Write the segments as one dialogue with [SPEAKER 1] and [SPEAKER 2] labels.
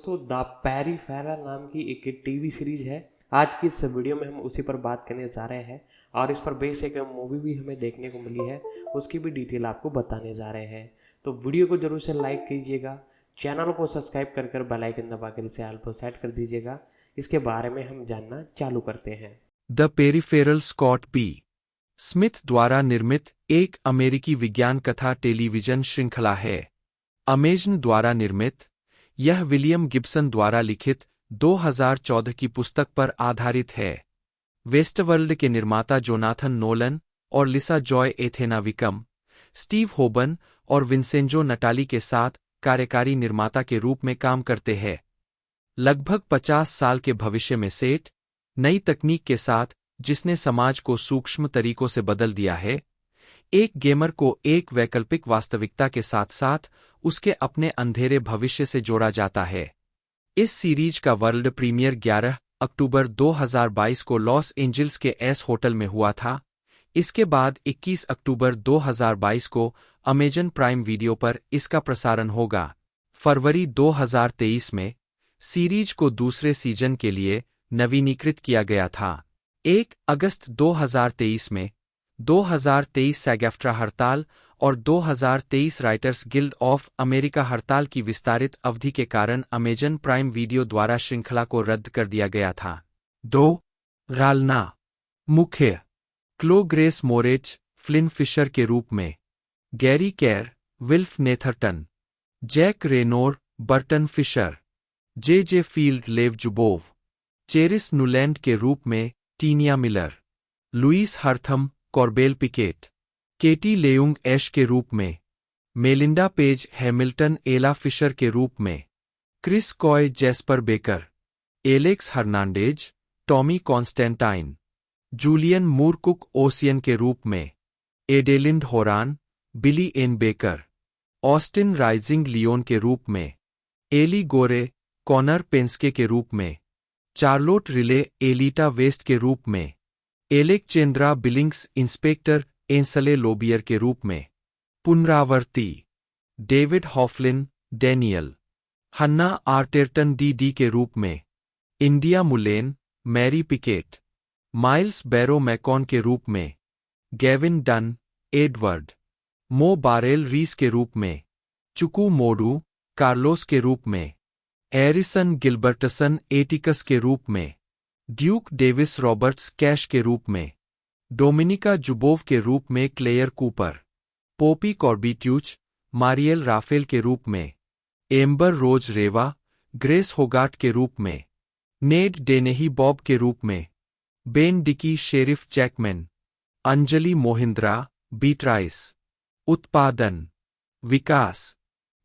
[SPEAKER 1] दोस्तों the peripheral नाम की एक टीवी सीरीज है। आज की इस वीडियो में हम उसी पर बात करने जा रहे हैं और इस पर बेस एक मूवी भी हमें देखने को मिली है, उसकी भी डिटेल आपको बताने जा रहे हैं। तो वीडियो को जरूर से लाइक कीजिएगा, चैनल को सब्सक्राइब कर बेल आइकन दबाकर इसे ऑल पर सेट कर दीजिएगा। इसके बारे में हम जानना चालू करते हैं।
[SPEAKER 2] The peripheral Scott P. Smith द्वारा निर्मित एक अमेरिकी विज्ञान कथा टेलीविजन श्रृंखला है। अमेजन द्वारा निर्मित यह विलियम गिब्सन द्वारा लिखित 2014 की पुस्तक पर आधारित है। वेस्टवर्ल्ड के निर्माता जोनाथन नोलन और लिसा जॉय एथेना विकम, स्टीव होबन और विंसेंजो नटाली के साथ कार्यकारी निर्माता के रूप में काम करते हैं। लगभग 50 साल के भविष्य में सेट, नई तकनीक के साथ जिसने समाज को सूक्ष्म तरीकों से बदल दिया है, एक गेमर को एक वैकल्पिक वास्तविकता के साथ साथ उसके अपने अंधेरे भविष्य से जोड़ा जाता है। इस सीरीज का वर्ल्ड प्रीमियर 11 अक्टूबर 2022 को लॉस एंजिल्स के एस होटल में हुआ था। इसके बाद 21 अक्टूबर 2022 को अमेजन प्राइम वीडियो पर इसका प्रसारण होगा। फरवरी 2023 में सीरीज को दूसरे सीजन के लिए नवीनीकृत किया गया था। 1 अगस्त 2023 में 2023 सैग-एफ्ट्रा हड़ताल और 2023 राइटर्स गिल्ड ऑफ अमेरिका हड़ताल की विस्तारित अवधि के कारण अमेजन प्राइम वीडियो द्वारा श्रृंखला को रद्द कर दिया गया था। 2 रालना मुख्य Chloe Grace Moretz Flynn Fisher के रूप में, Gary Carr Wilf Netherton, Jack Reynor Burton Fisher, J Feild Lev Zubov, Cherise Nuland के रूप में T'Nia Miller, Louis Herthum Corbell Pickett, Katie Leung Ash के रूप में, Melinda Page Hamilton Ella Fisher के रूप में, Chris Coy Jasper Baker, Alex Hernandez Tommy Constantine, Julian Moore Cook Ossian के रूप में, Adelind Horan Billy Ann Baker, Austin rising Leone के रूप में, एली गोरे कॉनर पेंस्के के रूप में, चार्लोट रिले एलिटा वेस्ट के रूप में, एलेक चेंद्रा बिलिंग्स इंस्पेक्टर एंसले लोबियर के रूप में, पुनरावर्ती डेविड हॉफलिन डैनियल, हन्ना आर्टेरटन डी के रूप में, इंडिया मुलेन मैरी पिकेट, माइल्स बैरो मैकॉन के रूप में, गेविन डन एडवर्ड, मो बारेल रीस के रूप में, चुकू मोडू कार्लोस के रूप में, एरिसन गिलबर्टसन एटिकस के रूप में, ड्यूक डेविस रॉबर्ट्स कैश के रूप में, डोमिनिका जुबोव के रूप में क्लेयर कूपर, पोपी कॉर्बिट्यूच मारियल राफेल के रूप में, एम्बर रोज रेवा ग्रेस होगाट के रूप में, नेड डेनेही बॉब के रूप में, Ben Dickey Sheriff Jackman, Anjali Mohindra Beatrice. उत्पादन विकास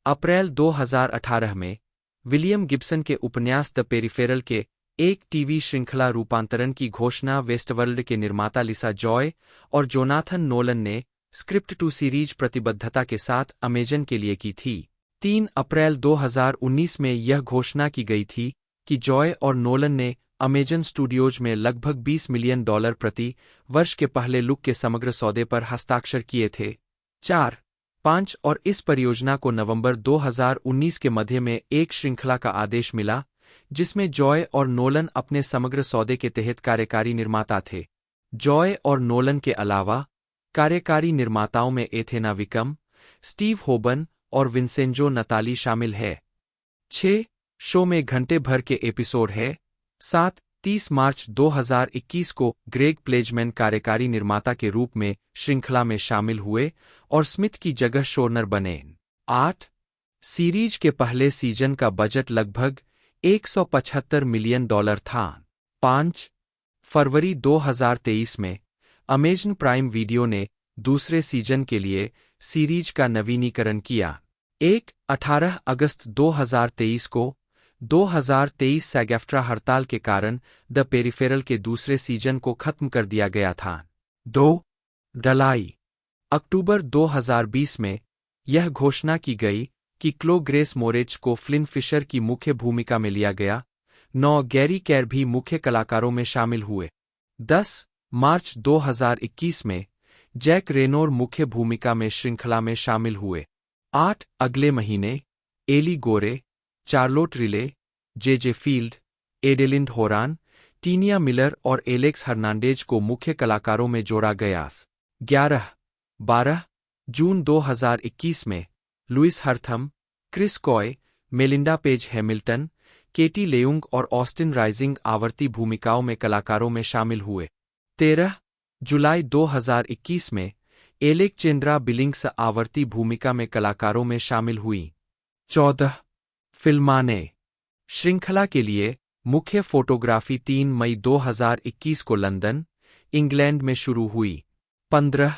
[SPEAKER 2] अप्रैल 2018 में विलियम गिब्सन के उपन्यास द पेरिफेरल के एक टीवी श्रृंखला रूपांतरण की घोषणा वेस्टवर्ल्ड के निर्माता लिसा जॉय और जोनाथन नोलन ने स्क्रिप्ट टू सीरीज प्रतिबद्धता के साथ अमेजन के लिए की थी। 3 अप्रैल 2019 में यह घोषणा की गई थी कि जॉय और नोलन ने अमेजन स्टूडियोज में लगभग $20 मिलियन प्रति वर्ष के पहले लुक के समग्र सौदे पर हस्ताक्षर किए थे। 4, 5 और इस परियोजना को नवंबर 2019 के मध्य में एक श्रृंखला का आदेश मिला, जिसमें जॉय और नोलन अपने समग्र सौदे के तहत कार्यकारी निर्माता थे। जॉय और नोलन के अलावा कार्यकारी निर्माताओं में एथेना विकम, स्टीव होबन और विंसेंजो नताली शामिल है। 6 शो में घंटे भर के एपिसोड है। 7 30 मार्च 2021 को ग्रेग प्लेजमैन कार्यकारी निर्माता के रूप में श्रृंखला में शामिल हुए और स्मिथ की जगह शोरनर बने। 8 सीरीज के पहले सीजन का बजट लगभग $175 मिलियन था। 5 फरवरी 2023 में अमेजन प्राइम वीडियो ने दूसरे सीजन के लिए सीरीज का नवीनीकरण किया। 18 अगस्त 2023 को 2023 सैग-एफ्ट्रा हड़ताल के कारण द पेरिफेरल के दूसरे सीजन को खत्म कर दिया गया था। 2 जुलाई अक्टूबर 2020 में यह घोषणा की गई कि क्लो ग्रेस मोरेच को फ्लिन फिशर की मुख्य भूमिका में लिया गया। 9 गैरी कैर भी मुख्य कलाकारों में शामिल हुए। 10 मार्च 2021 में जैक रेनोर मुख्य भूमिका में श्रृंखला में शामिल हुए। 8 अगले महीने एली गोरे, चार्लोट रिले, जे फील्ड, एडेलिंड होरान, टीनिया मिलर और एलेक्स हर्नांडेज को मुख्य कलाकारों में जोड़ा गया। 11-12 जून 2021 में Louis Herthum, Chris Coy, Melinda Page Hamilton, Katie Leung और ऑस्टिन राइजिंग आवर्ती भूमिकाओं में कलाकारों में शामिल हुए। 13 जुलाई 2021 में एलेक्जेंड्रा बिलिंग्स आवर्ती भूमिका में कलाकारों में शामिल हुई। 14 फिल्माने श्रृंखला के लिए मुख्य फोटोग्राफी 3 मई 2021 को लंदन, इंग्लैंड में शुरू हुई। 15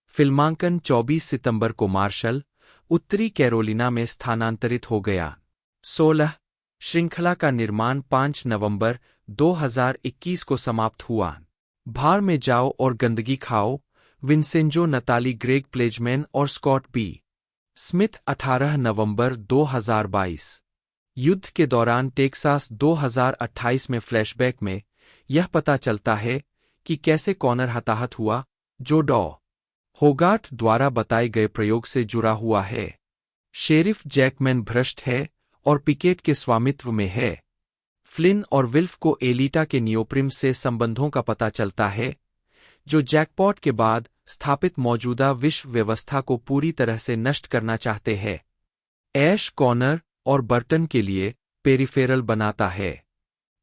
[SPEAKER 2] फिल्मांकन 24 सितंबर को मार्शल, उत्तरी कैरोलिना में स्थानांतरित हो गया। 16 श्रृंखला का निर्माण 5 नवंबर 2021 को समाप्त हुआ। भार में जाओ और गंदगी खाओ, विंसेंजो नताली ग्रेग प्लेजमैन और स्कॉट बी. स्मिथ 18 नवंबर 2022। युद्ध के दौरान टेक्सास 2028 में फ्लैशबैक में यह पता चलता है कि कैसे कॉनर हताहत हुआ, जो डॉ. होगार्थ द्वारा बताए गए प्रयोग से जुड़ा हुआ है। शेरिफ जैकमैन भ्रष्ट है और पिकेट के स्वामित्व में है। फ्लिन और विल्फ को एलिटा के नियोप्रिम से संबंधों का पता चलता है, जो जैकपॉट के बाद स्थापित मौजूदा विश्व व्यवस्था को पूरी तरह से नष्ट करना चाहते हैं। ऐश कॉनर और बर्टन के लिए पेरिफेरल बनाता है।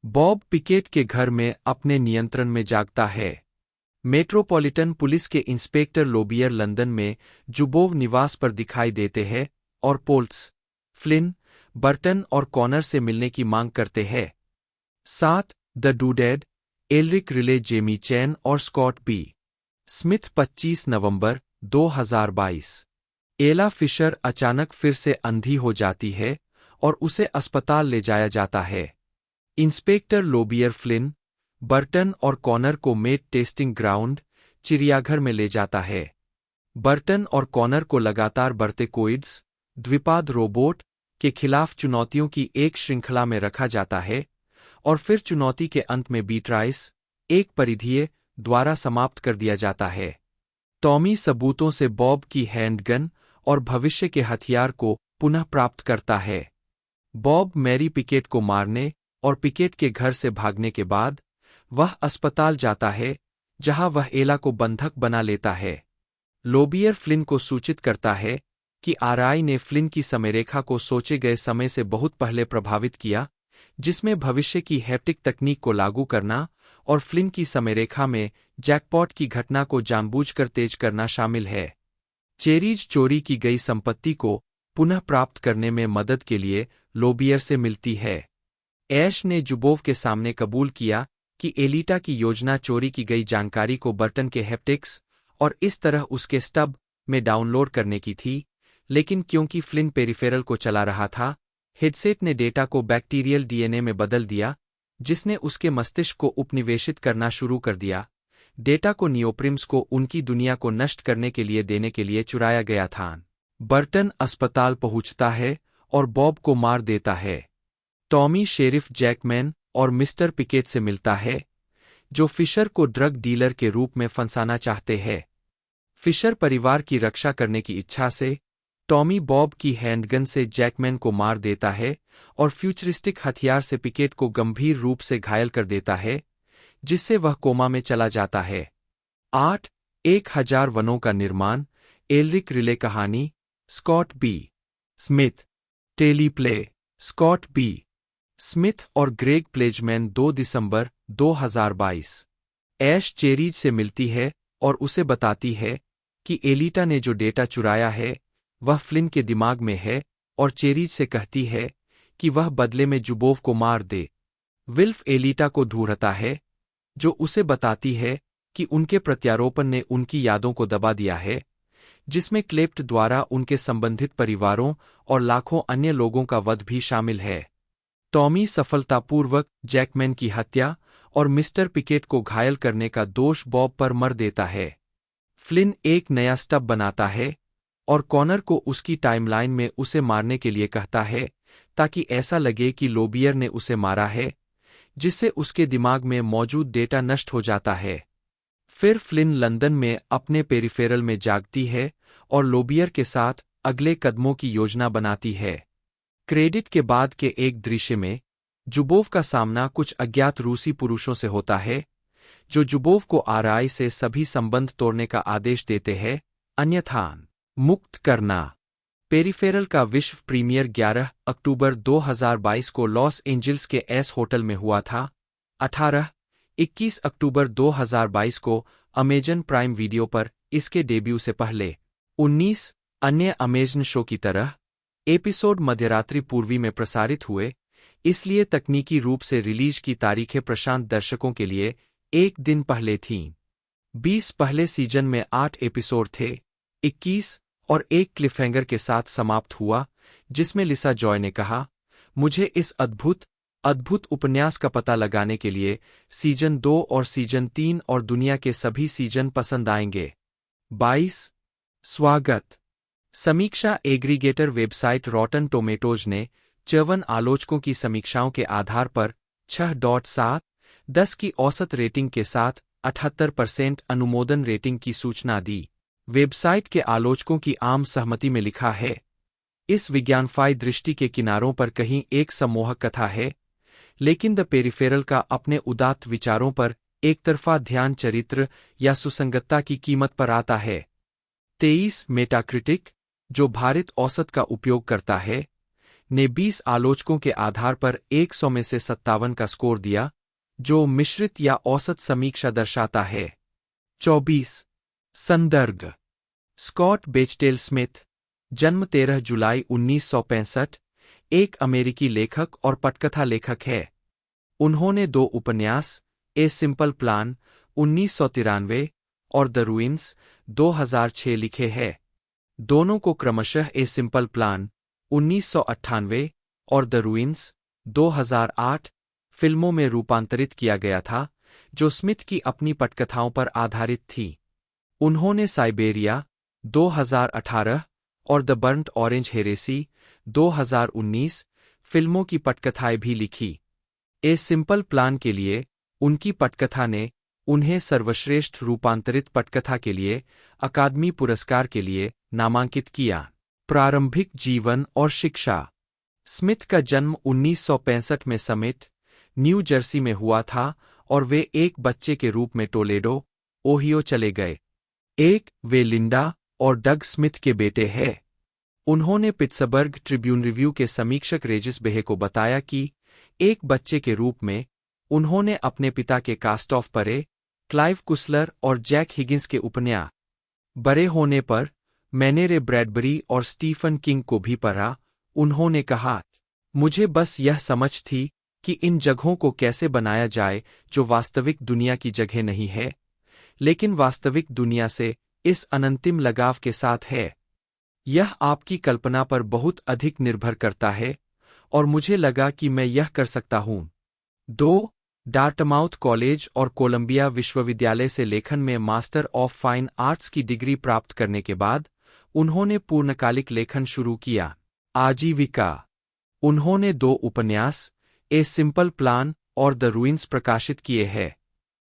[SPEAKER 2] बॉब पिकेट के घर में अपने नियंत्रण में जागता है। मेट्रोपॉलिटन पुलिस के इंस्पेक्टर लोबियर लंदन में जुबोव निवास पर दिखाई देते हैं और पोल्स, फ्लिन, बर्टन और कॉनर से मिलने की मांग करते हैं। 7 द डूडेड, एल्रिक रिले जेमी चैन और स्कॉट बी. स्मिथ 25 नवंबर 2022। एला फिशर अचानक फिर से अंधी हो जाती है और उसे अस्पताल ले जाया जाता है। इंस्पेक्टर लोबियर फ्लिन, बर्टन और कॉनर को मेट टेस्टिंग ग्राउंड, चिड़ियाघर में ले जाता है। बर्टन और कॉनर को लगातार बढ़ते कोइड्स, द्विपाद रोबोट के खिलाफ चुनौतियों की एक श्रृंखला में रखा जाता है और फिर चुनौती के अंत में बीट्राइस, एक परिधीय, द्वारा समाप्त कर दिया जाता है। टॉमी सबूतों से बॉब की हैंडगन और भविष्य के हथियार को पुनः प्राप्त करता है। बॉब मैरी पिकेट को मारने और पिकेट के घर से भागने के बाद वह अस्पताल जाता है, जहां वह एला को बंधक बना लेता है। लोबियर फ्लिन को सूचित करता है कि आरआई ने फ्लिन की समयरेखा को सोचे गए समय से बहुत पहले प्रभावित किया, जिसमें भविष्य की हैप्टिक तकनीक को लागू करना और फ्लिन की समयरेखा में जैकपॉट की घटना को जानबूझकर तेज करना शामिल है। चेरीज चोरी की गई संपत्ति को पुनः प्राप्त करने में मदद के लिए लोबियर से मिलती है। ऐश ने जुबोव के सामने कबूल किया कि एलिटा की योजना चोरी की गई जानकारी को बर्टन के हैप्टिक्स और इस तरह उसके स्टब में डाउनलोड करने की थी, लेकिन क्योंकि फ्लिन पेरिफेरल को चला रहा था, हेडसेट ने डेटा को बैक्टीरियल डीएनए में बदल दिया, जिसने उसके मस्तिष्क को उपनिवेशित करना शुरू कर दिया। डेटा को नियोप्रिम्स को उनकी दुनिया को नष्ट करने के लिए देने के लिए चुराया गया था। बर्टन अस्पताल पहुंचता है और बॉब को मार देता है। टॉमी शेरिफ जैकमैन और मिस्टर पिकेट से मिलता है, जो फिशर को ड्रग डीलर के रूप में फंसाना चाहते हैं। फिशर परिवार की रक्षा करने की इच्छा से टॉमी बॉब की हैंडगन से जैकमैन को मार देता है और फ्यूचरिस्टिक हथियार से पिकेट को गंभीर रूप से घायल कर देता है, जिससे वह कोमा में चला जाता है। 8 1000 वनों का निर्माण, एल्रिक रिले कहानी, Scott B. Smith, teleplay, Scott B. Smith और ग्रेग प्लेजमैन 2 दिसंबर 2022। ऐश चेरीज से मिलती है और उसे बताती है कि एलिटा ने जो डेटा चुराया है वह फ्लिन के दिमाग में है और चेरीज से कहती है कि वह बदले में जुबोव को मार दे। विल्फ एलिटा को ढूंढता है, जो उसे बताती है कि उनके प्रत्यारोपण ने उनकी यादों को दबा दिया है, जिसमें क्लेप्ट द्वारा उनके संबंधित परिवारों और लाखों अन्य लोगों का वध भी शामिल है। टॉमी सफलतापूर्वक जैकमैन की हत्या और मिस्टर पिकेट को घायल करने का दोष बॉब पर मर देता है। फ्लिन एक नया स्टब बनाता है और कॉनर को उसकी टाइमलाइन में उसे मारने के लिए कहता है, ताकि ऐसा लगे कि लोबियर ने उसे मारा है, जिससे उसके दिमाग में मौजूद डेटा नष्ट हो जाता है। फिर फ्लिन लंदन में अपने पेरिफेरल में जागती है और लोबियर के साथ अगले कदमों की योजना बनाती है। क्रेडिट के बाद के एक दृश्य में जुबोव का सामना कुछ अज्ञात रूसी पुरुषों से होता है, जो जुबोव को आरआई से सभी संबंध तोड़ने का आदेश देते हैं, अन्यथा मुक्त करना। पेरिफेरल का विश्व प्रीमियर 11 अक्टूबर 2022 को लॉस एंजल्स के एस होटल में हुआ था। 18-21 अक्टूबर 2022 को अमेजन प्राइम वीडियो पर इसके डेब्यू से पहले 19 अन्य अमेजन शो की तरह एपिसोड मध्यरात्रि पूर्वी में प्रसारित हुए, इसलिए तकनीकी रूप से रिलीज की तारीखें प्रशांत दर्शकों के लिए एक दिन पहले थीं। 20 पहले सीजन में 8 एपिसोड थे, 21 और एक क्लिफहैंगर के साथ समाप्त हुआ, जिसमें लिसा जॉय ने कहा, मुझे इस अद्भुत उपन्यास का पता लगाने के लिए सीजन 2 और सीजन 3 और दुनिया के सभी सीजन पसंद आएंगे। 22 स्वागत। समीक्षा एग्रीगेटर वेबसाइट रॉटन टोमेटोज ने 54 आलोचकों की समीक्षाओं के आधार पर 6.7/10 की औसत रेटिंग के साथ 78% अनुमोदन रेटिंग की सूचना दी। वेबसाइट के आलोचकों की आम सहमति में लिखा है, इस विज्ञानफाई दृष्टि के किनारों पर कहीं एक सम्मोहक कथा है, लेकिन द पेरिफेरल का अपने उदात्त विचारों पर एकतरफा ध्यान चरित्र या सुसंगतता की कीमत पर आता है। 23 मेटाक्रिटिक, जो भारित औसत का उपयोग करता है, ने 20 आलोचकों के आधार पर 100 में से 57 का स्कोर दिया, जो मिश्रित या औसत समीक्षा दर्शाता है। 24 संदर्भ। स्कॉट बेचटेल स्मिथ, जन्म 13 जुलाई 1965, एक अमेरिकी लेखक और पटकथा लेखक है। उन्होंने 2 उपन्यास, ए सिंपल प्लान 1993 और द रूइंस 2006 लिखे हैं। दोनों को क्रमशः ए सिंपल प्लान 1998 और द रूइंस 2008 फिल्मों में रूपांतरित किया गया था, जो स्मिथ की अपनी पटकथाओं पर आधारित थी। उन्होंने साइबेरिया 2018 और द बर्न्ट ऑरेंज हेरेसी 2019 फिल्मों की पटकथाएं भी लिखी। ए सिंपल प्लान के लिए उनकी पटकथा ने उन्हें सर्वश्रेष्ठ रूपांतरित पटकथा के लिए अकादमी पुरस्कार के लिए नामांकित किया। प्रारंभिक जीवन और शिक्षा। स्मिथ का जन्म 1965 में समिट, न्यू जर्सी में हुआ था और वे एक बच्चे के रूप में टोलेडो, ओहियो चले गए। वे लिंडा और डग स्मिथ के बेटे हैं। उन्होंने पिट्सबर्ग ट्रिब्यून रिव्यू के समीक्षक रेजिस बेहे को बताया कि एक बच्चे के रूप में उन्होंने अपने पिता के कास्ट ऑफ परे, क्लाइव कुसलर और जैक हिगिंस के उपन्यास बड़े होने पर मैंने रे ब्रैडबरी और स्टीफन किंग को भी पढ़ा। उन्होंने कहा, मुझे बस यह समझ थी कि इन जगहों को कैसे बनाया जाए जो वास्तविक दुनिया की जगह नहीं है, लेकिन वास्तविक दुनिया से इस अनंतिम लगाव के साथ है। यह आपकी कल्पना पर बहुत अधिक निर्भर करता है और मुझे लगा कि मैं यह कर सकता हूं। 2 डार्टमाउथ कॉलेज और कोलंबिया विश्वविद्यालय से लेखन में मास्टर ऑफ फाइन आर्ट्स की डिग्री प्राप्त करने के बाद उन्होंने पूर्णकालिक लेखन शुरू किया। आजीविका। उन्होंने 2 उपन्यास, ए सिंपल प्लान और द रूइंस प्रकाशित किए हैं।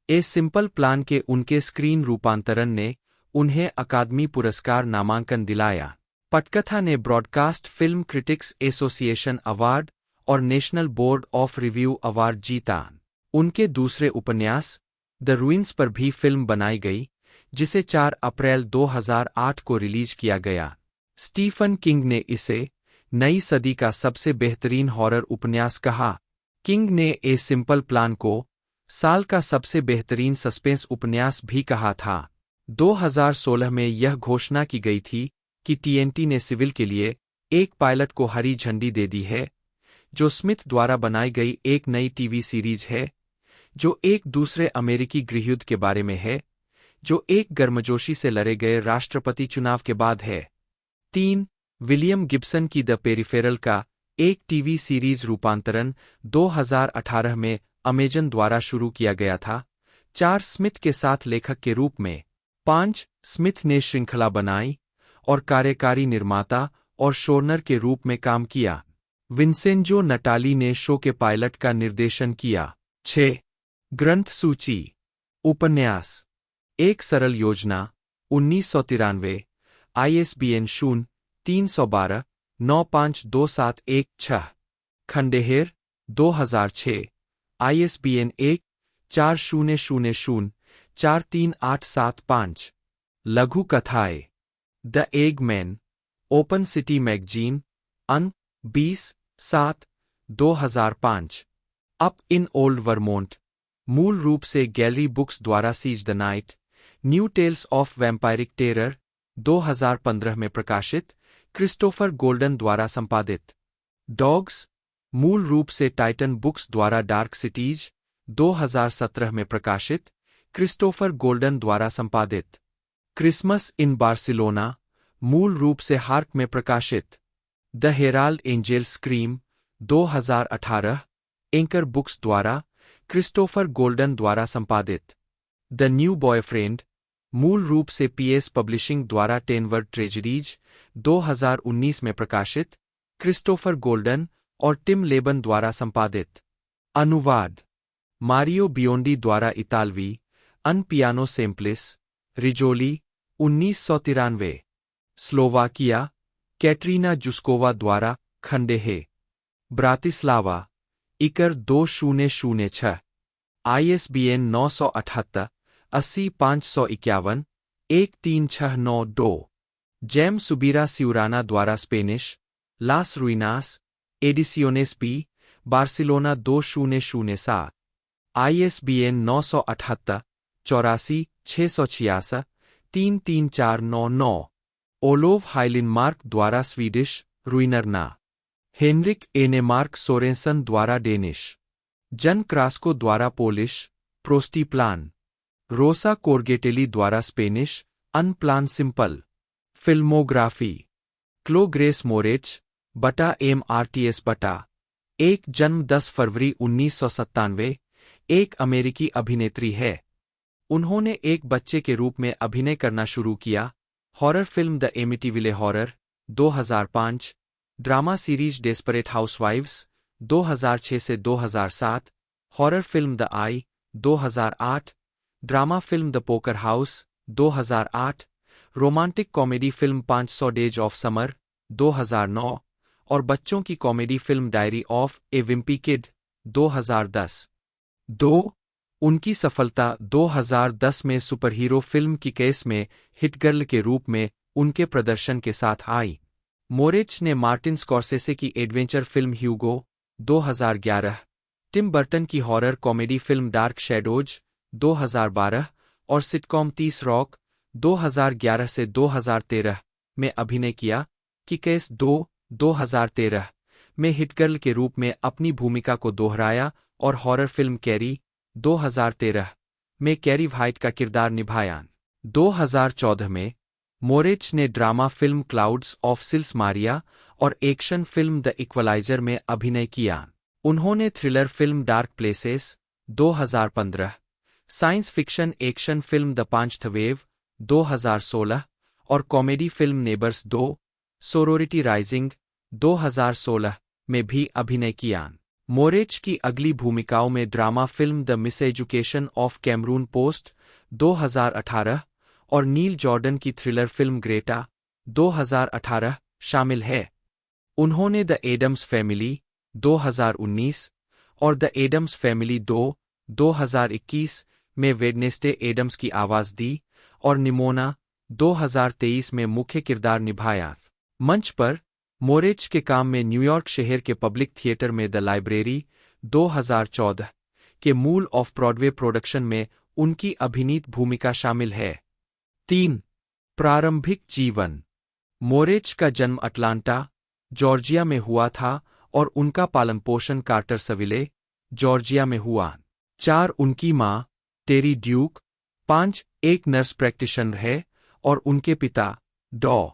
[SPEAKER 2] ए सिंपल प्लान के उनके स्क्रीन रूपांतरण ने उन्हें अकादमी पुरस्कार नामांकन दिलाया। पटकथा ने broadcast film critics association award और national board of review award जीता। उनके दूसरे उपन्यास, द रूइंस पर भी फिल्म बनाई गई, जिसे 4 अप्रैल 2008 को रिलीज किया गया। स्टीफन किंग ने इसे नई सदी का सबसे बेहतरीन हॉरर उपन्यास कहा। किंग ने ए सिंपल प्लान को साल का सबसे बेहतरीन सस्पेंस उपन्यास भी कहा था। 2016 में यह घोषणा की गई थी कि टीएनटी ने सिविल के लिए एक पायलट को हरी झंडी दे दी है, जो स्मिथ द्वारा बनाई गई एक नई टीवी सीरीज है, जो एक दूसरे अमेरिकी गृहयुद्ध के बारे में है, जो एक गर्मजोशी से लड़े गए राष्ट्रपति चुनाव के बाद है। 3 विलियम गिब्सन की द पेरिफेरल का एक टीवी सीरीज रूपांतरण 2018 में अमेजन द्वारा शुरू किया गया था। 4 स्मिथ के साथ लेखक के रूप में। 5 स्मिथ ने श्रृंखला बनाई और कार्यकारी निर्माता और शोरनर के रूप में काम किया। विंसेंजो नटाली ने शो के पायलट का निर्देशन किया। 6 ग्रंथ सूची। उपन्यास, एक सरल योजना 1993, ISBN 0-312-95271-6। खंडेहेर, 2006, ISBN 1-4000-43875। लघु कथाएँ। The Eggman, open city magazine, अन 20/7/2005। अप इन ओल्ड वर्मोंट, मूल रूप से गैलरी बुक्स द्वारा seize the night, new tales of vampiric terror, 2015 में प्रकाशित, क्रिस्टोफर गोल्डन द्वारा संपादित। डॉग्स, मूल रूप से टाइटन बुक्स द्वारा डार्क सिटीज, 2017 में प्रकाशित, क्रिस्टोफर गोल्डन द्वारा संपादित। क्रिसमस इन बार्सिलोना, मूल रूप से हार्क में प्रकाशित। The Herald angel scream, 2018, anchor books द्वारा, क्रिस्टोफर गोल्डन द्वारा संपादित। द न्यू बॉयफ्रेंड, मूल रूप से पीएस पब्लिशिंग द्वारा टेनवर्ड ट्रेजरीज, 2019 में प्रकाशित, क्रिस्टोफर गोल्डन और टिम लेबन द्वारा संपादित। अनुवाद, मारियो बियोंडी द्वारा इतालवी, अन पियानो सेम्प्लिस, रिजोली, 1993। स्लोवाकिया, कैटरीना जुस्कोवा द्वारा, खंडेहे, ब्रातिस्लावा, इकर 2006। ISBN 978 80 551 13692। जैम सुबीरा सिउराना द्वारा स्पेनिश, लास रुइनास, एडिसियोनेस पी, बार्सिलोना 2007। ISBN 978 84 666 33499। ओलोव हाइलिनमार्क द्वारा स्वीडिश, रुइनरना। हेनरिक एनेमार्क सोरेंसन द्वारा डेनिश। जन क्रास्को द्वारा पोलिश, प्रोस्टीप्लान। रोसा कोर्गेटेली द्वारा स्पेनिश, अनप्लान सिंपल। फिल्मोग्राफी। क्लो ग्रेस मोरेच, बटा MRTS बटा 1 जन्म 10 फरवरी 1997, एक अमेरिकी अभिनेत्री है। उन्होंने एक बच्चे के रूप में अभिनय करना शुरू किया। Horror film the Amityville horror, 2005, drama series desperate housewives, 2006 से 2007, horror film the eye, 2008, drama film the poker house, 2008, romantic comedy film 500 days of summer, 2009 और बच्चों की comedy film diary of a wimpy kid, 2010। 2. उनकी सफलता 2010 में superhero film की case में हिटगर्ल के रूप में उनके प्रदर्शन के साथ आई। मोरेच ने मार्टिन स्कॉर्सेसे की एडवेंचर फिल्म ह्यूगो, 2011, टिम बर्टन की horror comedy film dark shadows, 2012 और सिटकॉम 30 रॉक, 2011 से 2013 में अभिनय किया। कि केस 2, 2013 में हिटगर्ल के रूप में अपनी भूमिका को दोहराया और हॉरर फिल्म कैरी, 2013 में कैरी व्हाइट का किरदार निभाया। 2014 में मोरेच ने drama film clouds of Sils Maria और एक्शन फिल्म द इक्वलाइजर में अभिनय किया। उन्होंने thriller film dark places, 2015, science fiction action film the fifth wave, 2016 और comedy film neighbours 2, sorority rising, 2016 में भी अभिनय किया। मोरेच की अगली भूमिकाओं में drama film the miseducation of Cameron Post, 2018 और नील जॉर्डन की थ्रिलर फिल्म ग्रेटा, 2018 शामिल है। उन्होंने द एडम्स फैमिली, 2019 और द एडम्स फैमिली 2, 2021 में वेडनेसडे एडम्स की आवाज दी और निमोना, 2023 में मुख्य किरदार निभाया। मंच पर मोरेच के काम में न्यूयॉर्क शहर के पब्लिक थिएटर में द लाइब्रेरी, 2014 के मूल ऑफ ब्रॉडवे प्रोडक्शन में उनकी अभिनीत भूमिका शामिल है। 3. प्रारंभिक जीवन। मोरेच का जन्म अटलांटा, जॉर्जिया में हुआ था और उनका पालन पोषण कार्टरसविले, जॉर्जिया में हुआ। 4. उनकी माँ, टेरी ड्यूक, 5. एक नर्स प्रैक्टिशनर है और उनके पिता, डॉ.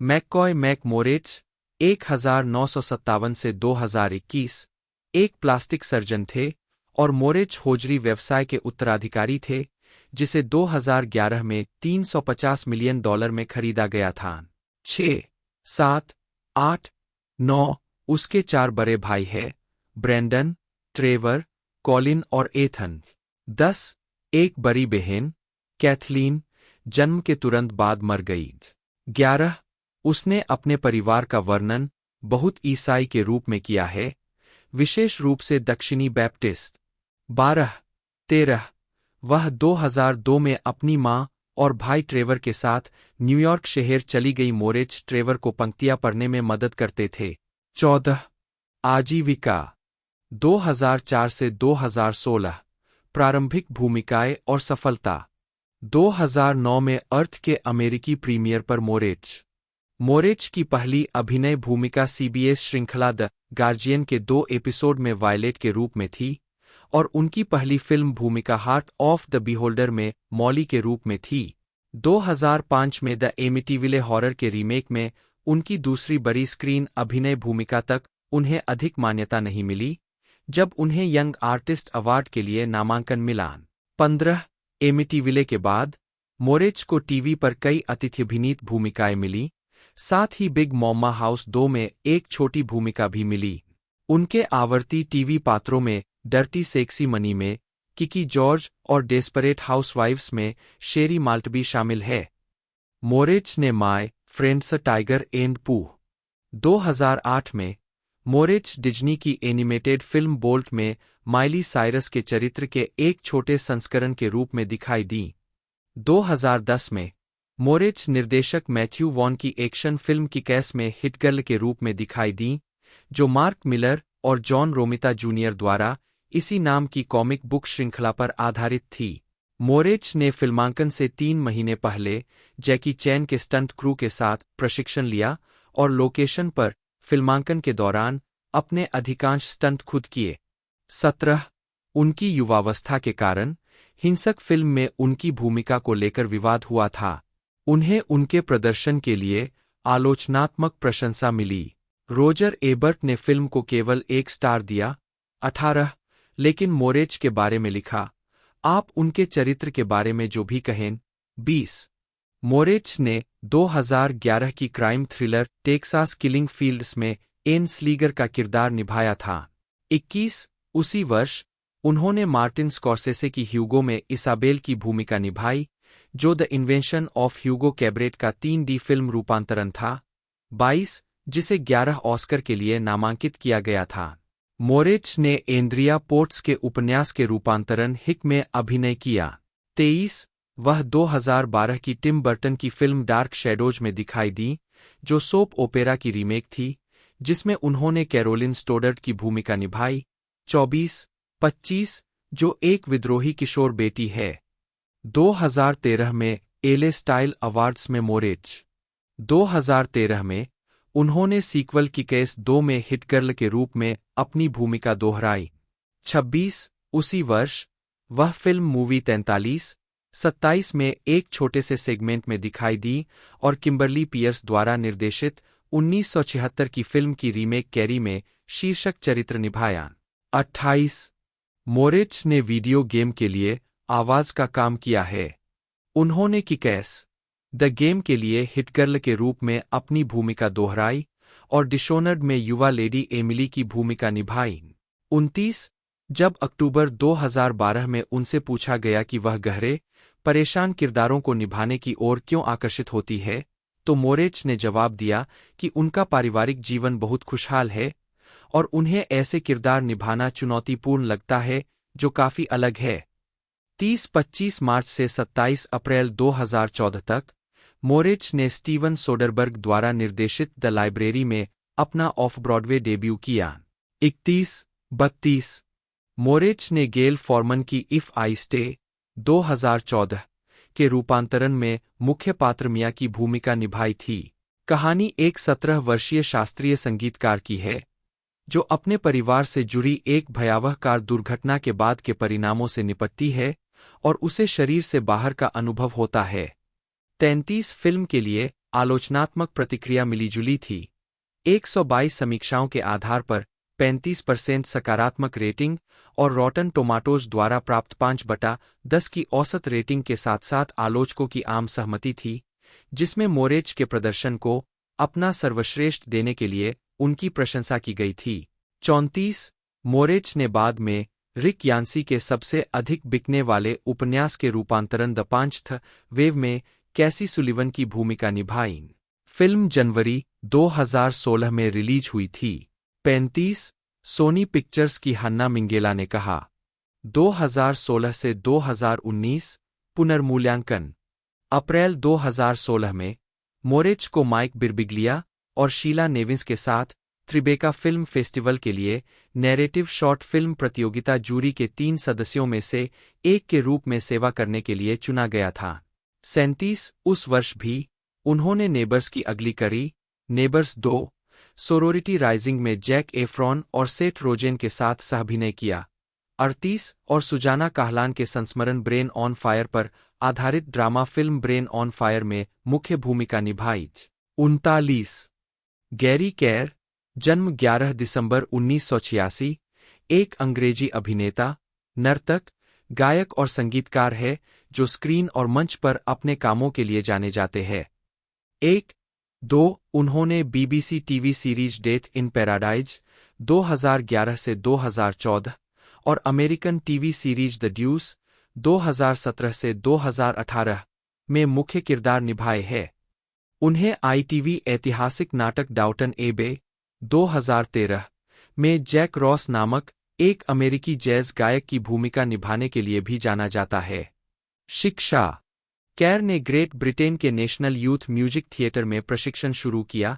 [SPEAKER 2] मैककॉय मैक मोरेच, 1957 से 2021, एक प्लास्टिक सर्जन थे और मोरेच होजरी व्यवसाय के उत्तराधिकारी थे, जिसे 2011 में $350 मिलियन में खरीदा गया था। 6, 7, 8, 9 उसके 4 बड़े भाई हैं, ब्रेंडन, ट्रेवर, कॉलिन और एथन। 10, एक बड़ी बहन, कैथलीन, जन्म के तुरंत बाद मर गई। 11, उसने अपने परिवार का वर्णन बहुत ईसाई के रूप में किया है, विशेष रूप से दक्षिणी बैप्टिस्ट। 12-13 वह 2002 में अपनी मां और भाई ट्रेवर के साथ न्यूयॉर्क शहर चली गई। मोरिच ट्रेवर को पंक्तियां पढ़ने में मदद करते थे। 14 आजीविका 2004 से 2016 प्रारंभिक भूमिकाएं और सफलता 2009 में अर्थ के अमेरिकी प्रीमियर पर मोरिच की पहली अभिनय भूमिका सीबीएस श्रृंखला द गार्जियन के 2 एपिसोड में वायलेट के रूप में थी और उनकी पहली फिल्म भूमिका हार्ट ऑफ द बिहोल्डर में मॉली के रूप में थी। 2005 में द एमिटीविले हॉरर के रीमेक में उनकी दूसरी बड़ी स्क्रीन अभिनय भूमिका तक उन्हें अधिक मान्यता नहीं मिली, जब उन्हें यंग आर्टिस्ट अवार्ड के लिए नामांकन मिला। 15 एमिटीविले के बाद मोरिच को टीवी पर कई अतिथिअभिनीत भूमिकाएं मिली, साथ ही बिग मॉम्मा हाउस 2 में एक छोटी भूमिका भी मिली। उनके आवर्ती टीवी पात्रों में डर्टी सेक्सी मनी में किकी जॉर्ज और डेस्परेट हाउसवाइव्स में शेरी माल्टबी शामिल है। मोरिच ने my friends tiger and Pooh 2008 में मोरिच डिज्नी की एनिमेटेड फिल्म बोल्ट में माइली साइरस के चरित्र के एक छोटे संस्करण के रूप में दिखाई दी। 2010 में मोरिच निर्देशक मैथ्यू वॉन की एक्शन फिल्म किक-एस में हिटगर्ल के रूप में दिखाई दी, जो मार्क मिलर और जॉन रोमिता जूनियर द्वारा इसी नाम की कॉमिक बुक श्रृंखला पर आधारित थी। मोरिच ने फिल्मांकन से 3 महीने पहले जैकी चैन के स्टंट क्रू के साथ प्रशिक्षण लिया और लोकेशन पर फिल्मांकन के दौरान अपने अधिकांश स्टंट खुद किए। 17 उनकी युवावस्था के कारण हिंसक फिल्म में उनकी भूमिका को लेकर विवाद हुआ था। उन्हें उनके प्रदर्शन के लिए आलोचनात्मक प्रशंसा मिली। रोजर एबर्ट ने फिल्म को केवल 1 स्टार दिया। 18 लेकिन मोरिच के बारे में लिखा, आप उनके चरित्र के बारे में जो भी कहें। 20 मोरिच ने 2011 की crime thriller Texas killing fields में एन स्लीगर का किरदार निभाया था। 21 उसी वर्ष उन्होंने मार्टिन स्कॉर्सेसे की ह्यूगो में इसाबेल की भूमिका निभाई, जो the invention of Hugo cabaret का 3D फिल्म रूपांतरण था। 22 जिसे 11 ऑस्कर के लिए नामांकित किया गया था। मोरिच ने एंड्रिया पोर्ट्स के उपन्यास के रूपांतरण हिक में अभिनय किया। 23 वह 2012 की टिम बर्टन की फिल्म डार्क शैडोज में दिखाई दी, जो सोप ओपेरा की रीमेक थी, जिसमें उन्होंने कैरोलिन स्टोडर्ट की भूमिका निभाई। 24-25 जो एक विद्रोही किशोर बेटी है। 2013 में एले स्टाइल अवार्ड्स में मोरिच। 2013 में उन्होंने सीक्वल किक-एस 2 में हिटगर्ल के रूप में अपनी भूमिका दोहराई। 26 उसी वर्ष वह फिल्म मूवी 43-27 में एक छोटे से सेगमेंट में दिखाई दी और किम्बरली पियर्स द्वारा निर्देशित 1976 की फिल्म की रीमेक कैरी में शीर्षक चरित्र निभाया। 28 मोरिच ने वीडियो गेम के लिए आवाज का काम किया है। उन्होंने किक-एस द गेम के लिए हिटगर्ल के रूप में अपनी भूमिका दोहराई और डिशोनर्ड में युवा लेडी एमिली की भूमिका निभाई। 29 जब अक्टूबर 2012 में उनसे पूछा गया कि वह गहरे, परेशान किरदारों को निभाने की ओर क्यों आकर्षित होती है, तो मोरिच ने जवाब दिया कि उनका पारिवारिक जीवन बहुत खुशहाल है और उन्हें ऐसे किरदार निभाना चुनौतीपूर्ण लगता है जो काफी अलग है। 30-25 मार्च से 27 अप्रैल 2014 तक मोरिच ने स्टीवन सोडरबर्ग द्वारा निर्देशित द लाइब्रेरी में अपना ऑफ ब्रॉडवे डेब्यू किया। 31-32 मोरिच ने गेल फॉरमन की इफ आई स्टे 2014 के रूपांतरण में मुख्य पात्र मिया की भूमिका निभाई थी। कहानी एक 17 वर्षीय शास्त्रीय संगीतकार की है, जो अपने परिवार से जुड़ी एक भयावह कार दुर्घटना के बाद के परिणामों से निपटती है और उसे शरीर से बाहर का अनुभव होता है। 33 फिल्म के लिए आलोचनात्मक प्रतिक्रिया मिलीजुली थी। 122 समीक्षाओं के आधार पर 35% सकारात्मक रेटिंग और रॉटन टोमाटोज द्वारा प्राप्त 5/10 की औसत रेटिंग के साथ साथ आलोचकों की आम सहमति थी, जिसमें मोरिच के प्रदर्शन को अपना सर्वश्रेष्ठ देने के लिए उनकी प्रशंसा की गई थी। 34 मोरिच ने बाद में रिक यान्सी के सबसे अधिक बिकने वाले उपन्यास के रूपांतरण द पांचथ वेव में कैसी सुलिवन की भूमिका निभाई। फिल्म जनवरी 2016 में रिलीज हुई थी। 35 सोनी पिक्चर्स की हन्ना मिंगेला ने कहा। 2016 से 2019 पुनर्मूल्यांकन। अप्रैल 2016 में मोरेच को माइक बिरबिग्लिया और शीला नेविंस के साथ त्रिबेका फिल्म फेस्टिवल के लिए नैरेटिव शॉर्ट फिल्म प्रतियोगिता जूरी के 3 सदस्यों में से एक के रूप में सेवा करने के लिए चुना गया था। 37 उस वर्ष भी उन्होंने नेबर्स की अगली कड़ी, नेबर्स 2, सोरोरिटी राइजिंग में जैक एफ्रॉन और सेठ रोजेन के साथ सहअभिनय किया। 38 और सुजाना कहलान के संस्मरण ब्रेन ऑन फायर पर आधारित drama film brain on fire में मुख्य भूमिका निभाई। 39 गैरी केर, जन्म 11 दिसंबर 1986, एक अंग्रेजी अभिनेता, नर्तक, गायक और संगीतकार है जो स्क्रीन और मंच पर अपने कामों के लिए जाने जाते हैं। 1-2 उन्होंने BBC TV series death in paradise 2011 से 2014 और अमेरिकन टीवी सीरीज द ड्यूस 2017 से 2018 में मुख्य किरदार निभाए हैं। उन्हें आईटीवी ऐतिहासिक नाटक डाउटन एबे 2013 में जैक रॉस नामक एक अमेरिकी जैज़ गायक की भूमिका निभाने के लिए भी जाना जाता है। शिक्षा। कैर ने ग्रेट ब्रिटेन के नेशनल यूथ म्यूजिक थिएटर में प्रशिक्षण शुरू किया,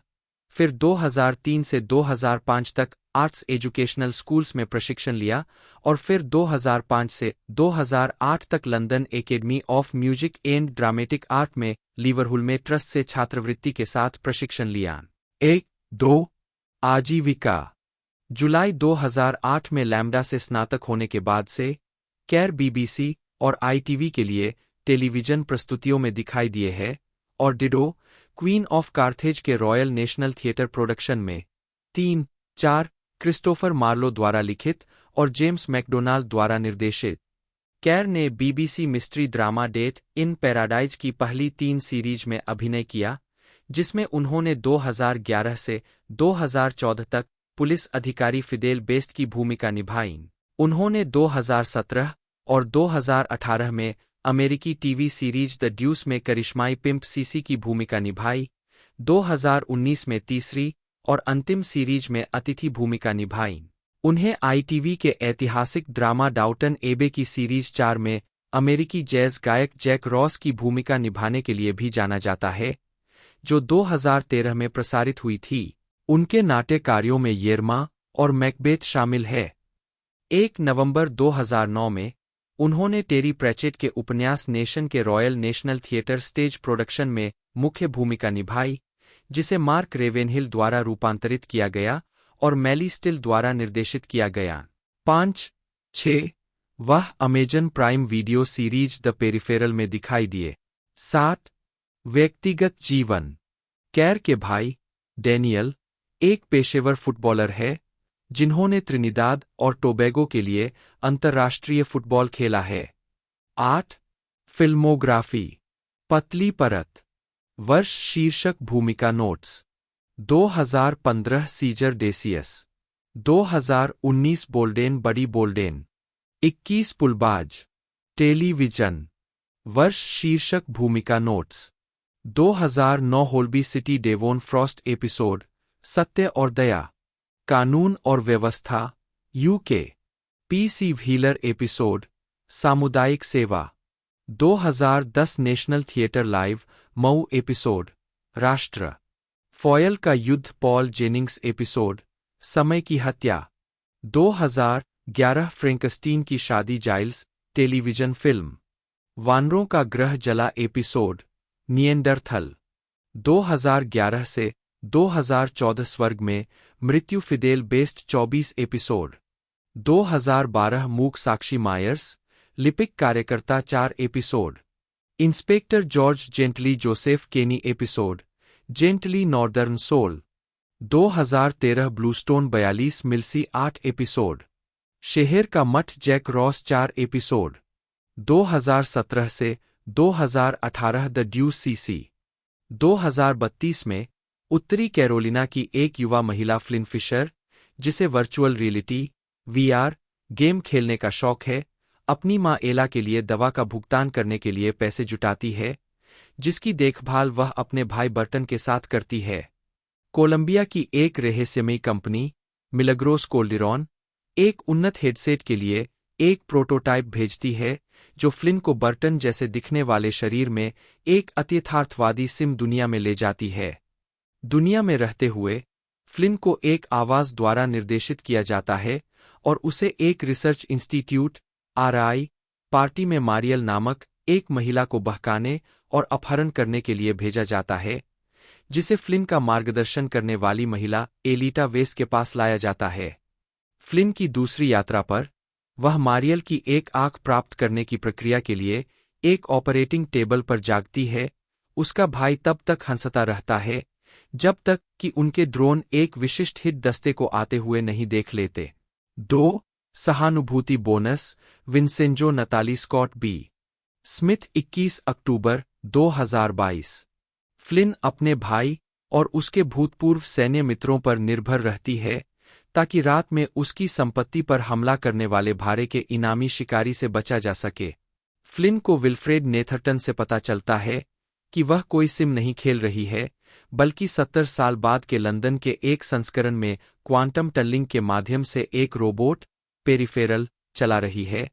[SPEAKER 2] फिर 2003 से 2005 तक आर्ट्स एजुकेशनल स्कूल्स में प्रशिक्षण लिया और फिर 2005 से 2008 तक London academy of music and dramatic art में लिवरपूल में ट्रस्ट से छात्रवृत्ति के साथ प्रशिक्षण लिया। 1-2 आजीविका। जुलाई 2008 में लैम्ब्डा से स्नातक होने के बाद से कैर बीबीसी और आईटीवी के लिए टेलीविजन प्रस्तुतियों में दिखाई दिए हैं और डिडो, क्वीन ऑफ कार्थेज के रॉयल नेशनल थिएटर प्रोडक्शन में 3-4 क्रिस्टोफर मार्लो द्वारा लिखित और जेम्स मैकडोनाल्ड द्वारा निर्देशित। कैर ने BBC mystery drama death in paradise की पहली 3 सीरीज में अभिनय किया, जिसमें उन्होंने 2011 से 2014 तक पुलिस अधिकारी फिदेल बेस्ट की भूमिका निभाई। उन्होंने 2017 और 2018 में अमेरिकी टीवी सीरीज द ड्यूस में करिश्माई पिंप सीसी की भूमिका निभाई। 2019 में तीसरी और अंतिम सीरीज में अतिथि भूमिका निभाई। उन्हें आईटीवी के ऐतिहासिक ड्रामा डाउटन एबे की सीरीज 4 में अमेरिकी जैज़ गायक जैक रॉस की भूमिका निभाने के लिए भी जाना जाता है, जो 2013 में प्रसारित हुई थी। उनके नाट्य कार्यों में येरमा और मैकबेथ शामिल है। 1 नवंबर 2009 में उन्होंने टेरी प्रेचेट के उपन्यास नेशन के royal national theatre stage production में मुख्य भूमिका निभाई, जिसे मार्क रेवेनहिल द्वारा रूपांतरित किया गया और मैली स्टिल द्वारा निर्देशित किया गया। 5-6 वह Amazon prime video series the peripheral में दिखाई दिए। 7 व्यक्तिगत जीवन। कैर के भाई डैनियल एक पेशेवर फुटबॉलर है जिन्होंने त्रिनिदाद और टोबैगो के लिए अंतर्राष्ट्रीय फुटबॉल खेला है। 8 फिल्मोग्राफी। पतली परत। वर्ष शीर्षक भूमिका नोट्स। 2015 सीजर डेसियस। 2019 बोल्डेन बड़ी बोल्डेन। 21 पुलबाज। टेलीविजन। वर्ष शीर्षक भूमिका notes. 2009 Holby City Devon Frost episode सत्य और दया। कानून और व्यवस्था यूके। पीसी व्हीलर एपिसोड सामुदायिक सेवा। 2010 national theatre live Mau episode राष्ट्र। फॉयल का युद्ध पॉल जेनिंग्स एपिसोड समय की हत्या। 2011 फ्रेंकस्टीन की शादी जाइल्स टेलीविजन फिल्म। वानरों का ग्रह जला एपिसोड निएंडरथल। 2011 से 2014 स्वर्ग में मृत्यु फिदेल बेस्ट 24 एपिसोड। 2012 मूक साक्षी मायर्स लिपिक कार्यकर्ता 4 episode. Inspector George Gently Joseph Kenny episode Gently Northern Soul. 2013 Bluestone 42 Millsy 8 episode. शहर का मठ जैक रॉस 4 एपिसोड। 2017 से 2018 द ड्यूस सीसी। 2032 में उत्तरी कैरोलिना की एक युवा महिला फ्लिन फिशर, जिसे वर्चुअल रियलिटी वीआर गेम खेलने का शौक है, अपनी मां एला के लिए दवा का भुगतान करने के लिए पैसे जुटाती है, जिसकी देखभाल वह अपने भाई बर्टन के साथ करती है। कोलंबिया की एक रहस्यमयी कंपनी मिलग्रोस कोल्डेरॉन एक उन्नत हेडसेट के लिए एक प्रोटोटाइप भेजती है जो फ्लिन को बर्टन जैसे दिखने वाले शरीर में एक अत्यथार्थवादी सिम दुनिया में ले जाती है। दुनिया में रहते हुए फ्लिन को एक आवाज द्वारा निर्देशित किया जाता है और उसे एक रिसर्च इंस्टीट्यूट आरआई पार्टी में मारियल नामक एक महिला को बहकाने और अपहरण करने के लिए भेजा जाता है, जिसे फ्लिन का मार्गदर्शन करने वाली महिला एलिटा वेस्ट के पास लाया जाता है। फ्लिन की दूसरी यात्रा पर वह मारियल की एक आंख प्राप्त करने की प्रक्रिया के लिए एक ऑपरेटिंग टेबल पर जागती है। उसका भाई तब तक हंसता रहता है जब तक कि उनके ड्रोन एक विशिष्ट हिट दस्ते को आते हुए नहीं देख लेते। 2 सहानुभूति bonus Vincenzo Natalie Scott B Smith 21 अक्टूबर 2022 फ्लिन अपने भाई और उसके भूतपूर्व सैन्य मित्रों पर निर्भर रहती है ताकि रात में उसकी संपत्ति पर हमला करने वाले भारे के इनामी शिकारी से बचा जा सके। फ्लिन को विल्फ्रेड नेथरटन से पता चलता है कि वह कोई सिम नहीं खेल रही है, बल्कि 70 साल बाद के लंदन के एक संस्करण में क्वांटम टनलिंग के माध्यम से एक रोबोट पेरिफेरल चला रही है।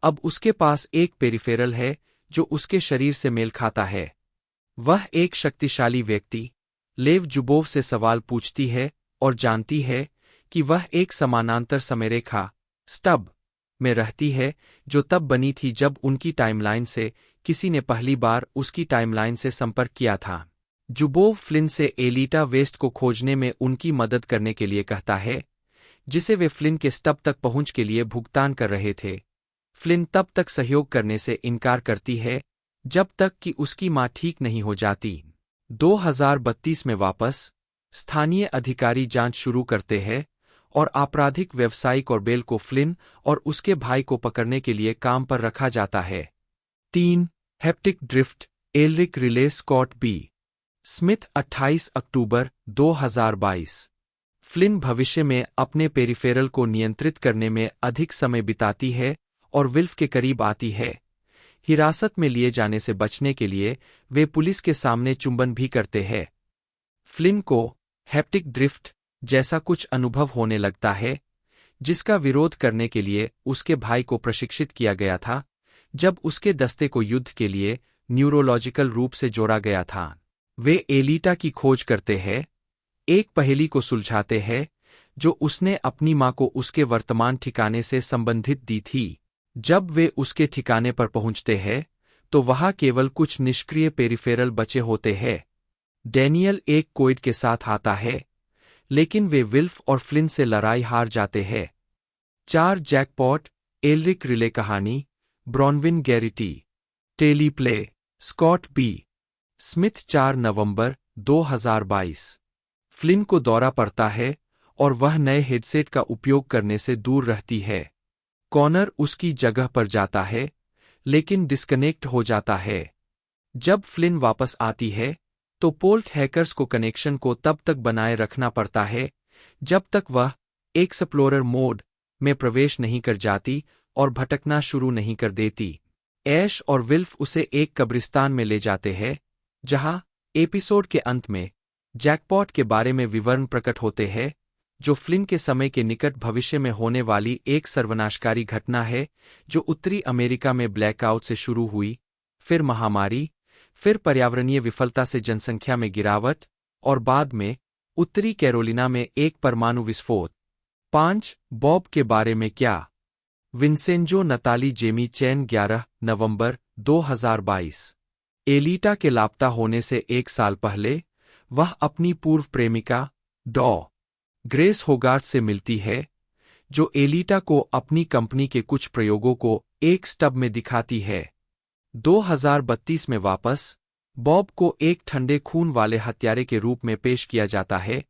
[SPEAKER 2] अब उसके पास एक पेरिफेरल है जो उसके शरीर से मेल खाता है। वह एक शक्तिशाली व्यक्ति लेव जुबोव से सवाल पूछती है और जानती है कि वह एक समानांतर समयरेखा स्टब में रहती है जो तब बनी थी जब उनकी टाइमलाइन से किसी ने पहली बार उसकी टाइमलाइन से संपर्क किया था। जुबोव फ्लिन से एलिटा वेस्ट को खोजने में उनकी मदद करने के लिए कहता है, जिसे वे फ्लिन के स्टब तक पहुंच के लिए भुगतान कर रहे थे। फ्लिन तब तक सहयोग करने से इनकार करती है जब तक कि उसकी मां ठीक नहीं हो जाती। 2032 में वापस स्थानीय अधिकारी जांच शुरू करते हैं और आपराधिक व्यावसायिक और बेल को फ्लिन और उसके भाई को पकड़ने के लिए काम पर रखा जाता है। 3 haptic drift Elrik Riley Scott B Smith 28 अक्टूबर 2022 फ्लिन भविष्य में अपने पेरिफेरल को नियंत्रित करने में अधिक समय बिताती है और विल्फ के करीब आती है। हिरासत में लिए जाने से बचने के लिए वे पुलिस के सामने चुंबन भी करते हैं। फ्लिन को हेप्टिक ड्रिफ्ट जैसा कुछ अनुभव होने लगता है, जिसका विरोध करने के लिए उसके भाई को प्रशिक्षित किया गया था जब उसके दस्ते को युद्ध के लिए न्यूरोलॉजिकल रूप से जोड़ा गया था। वे एलिटा की खोज करते हैं, एक पहेली को सुलझाते हैं जो उसने अपनी मां को उसके वर्तमान ठिकाने से संबंधित दी थी। जब वे उसके ठिकाने पर पहुंचते हैं तो वहां केवल कुछ निष्क्रिय पेरिफेरल बचे होते हैं। डैनियल एक कोइड के साथ आता है, लेकिन वे विल्फ और फ्लिन से लड़ाई हार जाते हैं। 4 जैकपॉट एल्रिक रिले कहानी Bronwyn Garrity teleplay Scott B Smith 4 नवंबर 2022 फ्लिन को दौरा पड़ता है और वह नए हेडसेट का उपयोग करने से दूर रहती है। कॉनर उसकी जगह पर जाता है, लेकिन डिस्कनेक्ट हो जाता है। जब फ्लिन वापस आती है तो पोल्ट हैकर्स को कनेक्शन को तब तक बनाए रखना पड़ता है जब तक वह एक्सप्लोरर मोड में प्रवेश नहीं कर जाती और भटकना शुरू नहीं कर देती। ऐश और विल्फ उसे एक कब्रिस्तान में ले जाते हैं, जहां एपिसोड के अंत में जैकपॉट के बारे में विवरण प्रकट होते हैं, जो फ्लिन के समय के निकट भविष्य में होने वाली एक सर्वनाशकारी घटना है जो उत्तरी अमेरिका में ब्लैकआउट से शुरू हुई, फिर महामारी, फिर पर्यावरणीय विफलता से जनसंख्या में गिरावट और बाद में उत्तरी कैरोलिना में एक परमाणु विस्फोट। 5 बॉब के बारे में क्या? विंसेंजो नताली जेमी चैन 11 नवंबर 2022 एलिटा के लापता होने से 1 साल पहले वह अपनी पूर्व प्रेमिका डॉ ग्रेस होगार्ट से मिलती है, जो एलिटा को अपनी कंपनी के कुछ प्रयोगों को एक स्टब में दिखाती है। 2032 में वापस बॉब को एक ठंडे खून वाले हत्यारे के रूप में पेश किया जाता है,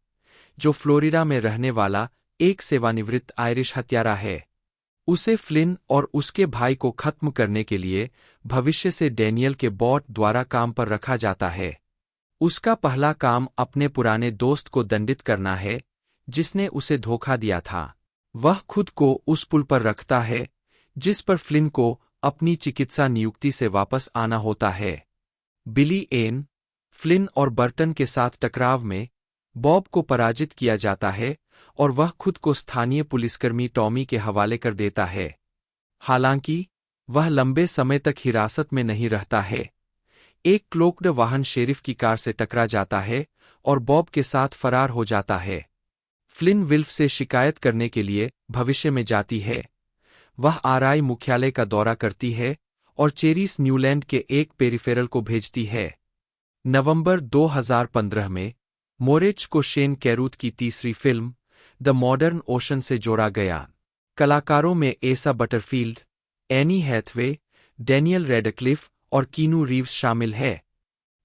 [SPEAKER 2] जो फ्लोरिडा में रहने वाला एक सेवानिवृत्त आयरिश हत्यारा है। उसे फ्लिन और उसके भाई को खत्म करने के लिए भविष्य से डैनियल के बॉट द्वारा काम पर रखा जाता है। उसका पहला काम अपने पुराने दोस्त को दंडित करना है जिसने उसे धोखा दिया था। वह खुद को उस पुल पर रखता है जिस पर फ्लिन को अपनी चिकित्सा नियुक्ति से वापस आना होता है। बिली एन, फ्लिन और बर्टन के साथ टकराव में बॉब को पराजित किया जाता है और वह खुद को स्थानीय पुलिसकर्मी टॉमी के हवाले कर देता है। हालांकि वह लंबे समय तक हिरासत में नहीं रहता है। एक क्लोक्ड वाहन शेरिफ की कार से टकरा जाता है और बॉब के साथ फरार हो जाता है। फ्लिन विल्फ से शिकायत करने के लिए भविष्य में जाती है। वह आरआई मुख्यालय का दौरा करती है और चेरिस न्यूलैंड के एक पेरिफेरल को भेजती है। नवंबर 2015 में मोरेच को शेन कैरूथ की तीसरी फिल्म द मॉडर्न ओशन से जोड़ा गया। कलाकारों में Asa Butterfield, Anne Hathaway, Daniel Radcliffe और कीनू रीव्स शामिल है।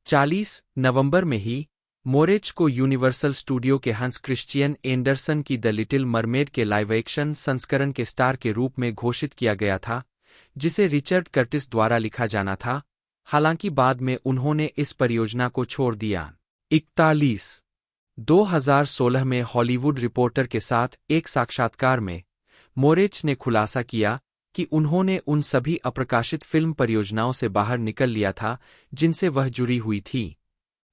[SPEAKER 2] 40 नवंबर में ही मोरेच को यूनिवर्सल स्टूडियो के हंस क्रिश्चियन एंडरसन की द लिटिल मरमेड के लाइव एक्शन संस्करण के स्टार के रूप में घोषित किया गया था, जिसे रिचर्ड कर्टिस द्वारा लिखा जाना था। हालांकि बाद में उन्होंने इस परियोजना को छोड़ दिया। 41 2016 में हॉलीवुड रिपोर्टर के साथ एक साक्षात्कार में मोरेच ने खुलासा किया कि उन्होंने उन सभी अप्रकाशित फिल्म परियोजनाओं से बाहर निकल लिया था जिनसे वह जुड़ी हुई थी।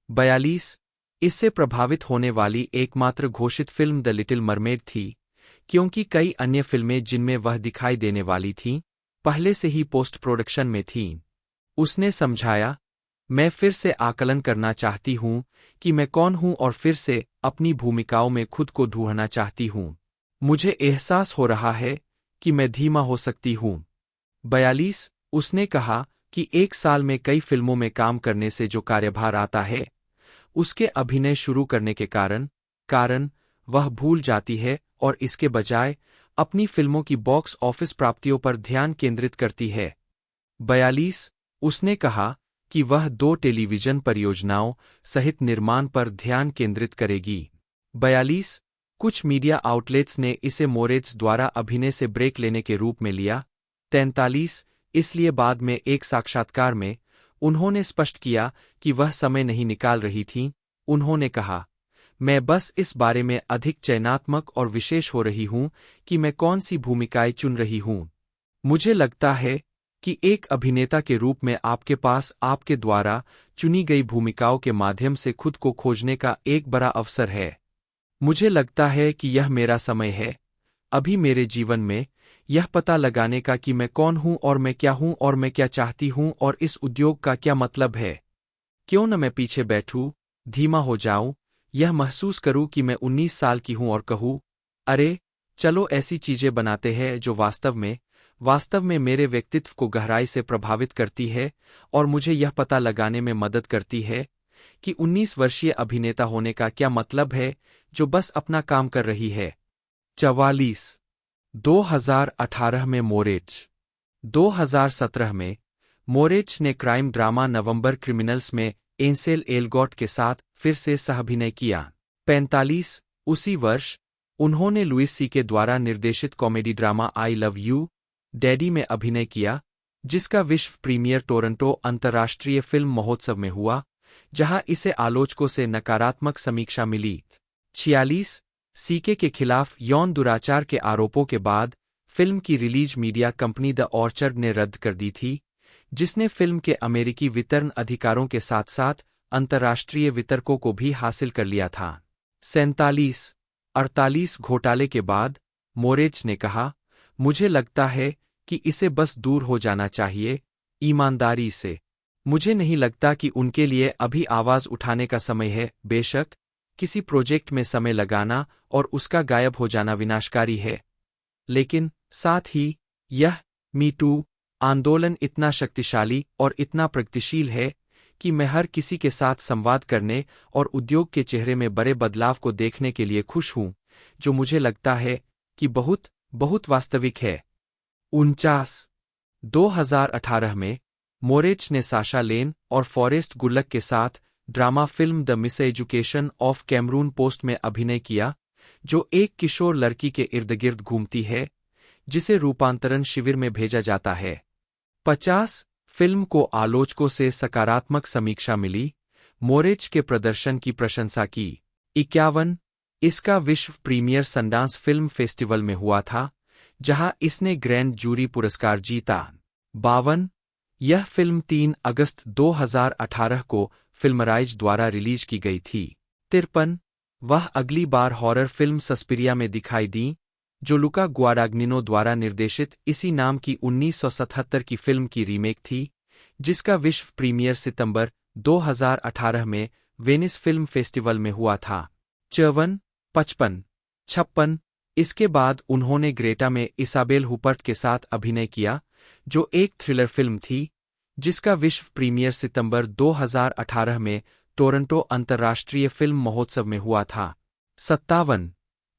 [SPEAKER 2] 42 इससे प्रभावित होने वाली एकमात्र घोषित फिल्म द लिटिल मरमेड थी, क्योंकि कई अन्य फिल्में जिनमें वह दिखाई देने वाली थीं, पहले से ही पोस्ट प्रोडक्शन में थीं। उसने समझाया, मैं फिर से आकलन करना चाहती हूं कि मैं कौन हूं और फिर से अपनी भूमिकाओं में खुद को ढूंढना चाहती हूं। मुझे एहसास हो रहा है कि मैं धीमा हो सकती हूं। 42 उसने कहा कि एक साल में कई फिल्मों में काम करने से जो कार्यभार आता है, उसके अभिनय शुरू करने के कारण वह भूल जाती है और इसके बजाय अपनी फिल्मों की बॉक्स ऑफिस प्राप्तियों पर ध्यान केंद्रित करती है। 42 उसने कहा कि वह 2 टेलीविजन परियोजनाओं सहित निर्माण पर ध्यान केंद्रित करेगी। 42 कुछ मीडिया आउटलेट्स ने इसे मोरेच द्वारा अभिनय से ब्रेक लेने के रूप में लिया। 43 इसलिए बाद में एक साक्षात्कार में उन्होंने स्पष्ट किया कि वह समय नहीं निकाल रही थीं। उन्होंने कहा, मैं बस इस बारे में अधिक चयनात्मक और विशेष हो रही हूं कि मैं कौन सी भूमिकाएं चुन रही हूं। मुझे लगता है कि एक अभिनेता के रूप में आपके पास आपके द्वारा चुनी गई भूमिकाओं के माध्यम से खुद को खोजने का एक बड़ा अवसर है। मुझे लगता है कि यह मेरा समय है, अभी मेरे जीवन में, यह पता लगाने का कि मैं कौन हूं और मैं क्या हूं और मैं क्या चाहती हूं और इस उद्योग का क्या मतलब है। क्यों न मैं पीछे बैठूं, धीमा हो जाऊं, यह महसूस करूं कि मैं 19 साल की हूं और कहूं, अरे चलो ऐसी चीजें बनाते हैं जो वास्तव में मेरे व्यक्तित्व को गहराई से प्रभावित करती है और मुझे यह पता लगाने में मदद करती है कि 19 वर्षीय अभिनेता होने का क्या मतलब है जो बस अपना काम कर रही है। 44 2018 में मोरेच 2017 में मोरेच ने क्राइम ड्रामा नवंबर क्रिमिनल्स में एंसेल एलगॉट के साथ फिर से सहअभिनय किया। 45 उसी वर्ष उन्होंने लुइस सी.के द्वारा निर्देशित comedy drama I love you daddy में अभिनय किया, जिसका विश्व प्रीमियर टोरंटो अंतर्राष्ट्रीय फिल्म महोत्सव में हुआ, जहां इसे आलोचकों से नकारात्मक समीक्षा मिली। 46 सीके के खिलाफ यौन दुराचार के आरोपों के बाद फिल्म की release media company the orchard ने रद्द कर दी थी, जिसने फिल्म के अमेरिकी वितरण अधिकारों के साथ साथ अंतर्राष्ट्रीय वितरकों को भी हासिल कर लिया था। 47-48 घोटाले के बाद मोरेच ने कहा, मुझे लगता है कि इसे बस दूर हो जाना चाहिए, ईमानदारी से। मुझे नहीं लगता कि उनके लिए अभी आवाज उठाने का समय है। बेशक किसी प्रोजेक्ट में समय लगाना और उसका गायब हो जाना विनाशकारी है, लेकिन साथ ही यह मी टू आंदोलन इतना शक्तिशाली और इतना प्रगतिशील है कि मैं हर किसी के साथ संवाद करने और उद्योग के चेहरे में बड़े बदलाव को देखने के लिए खुश हूं, जो मुझे लगता है कि बहुत बहुत वास्तविक है। 49 2018 में मोरेच ने साशा लेन और फॉरेस्ट गुल्लक के साथ drama film the miseducation of Cameron Post में अभिनय किया, जो एक किशोर लड़की के इर्द गिर्द घूमती है जिसे रूपांतरण शिविर में भेजा जाता है। 50 फिल्म को आलोचकों से सकारात्मक समीक्षा मिली, मोरेच के प्रदर्शन की प्रशंसा की। 51 इसका विश्व प्रीमियर सनडांस फिल्म फेस्टिवल में हुआ था, जहां इसने ग्रैंड जूरी पुरस्कार जीता। 52 यह फिल्म 3 अगस्त 2018 को फिल्मराइज द्वारा रिलीज की गई थी। 53 वह अगली बार हॉरर फिल्म सस्पिरिया में दिखाई दी, जो लुका गुआडाग्निनो द्वारा निर्देशित इसी नाम की 1977 की फिल्म की रीमेक थी, जिसका विश्व प्रीमियर सितंबर 2018 में वेनिस फिल्म फेस्टिवल में हुआ था। 54, 55, 56। इसके बाद उन्होंने ग्रेटा में इसाबेल हुपर्ट के साथ अभिनय किया, जो एक थ्रिलर फिल्म थी, जिसका विश्व प्रीमियर सितंबर 2018 में टोरंटो अंतर्राष्ट्रीय फिल्म महोत्सव में हुआ था। 57,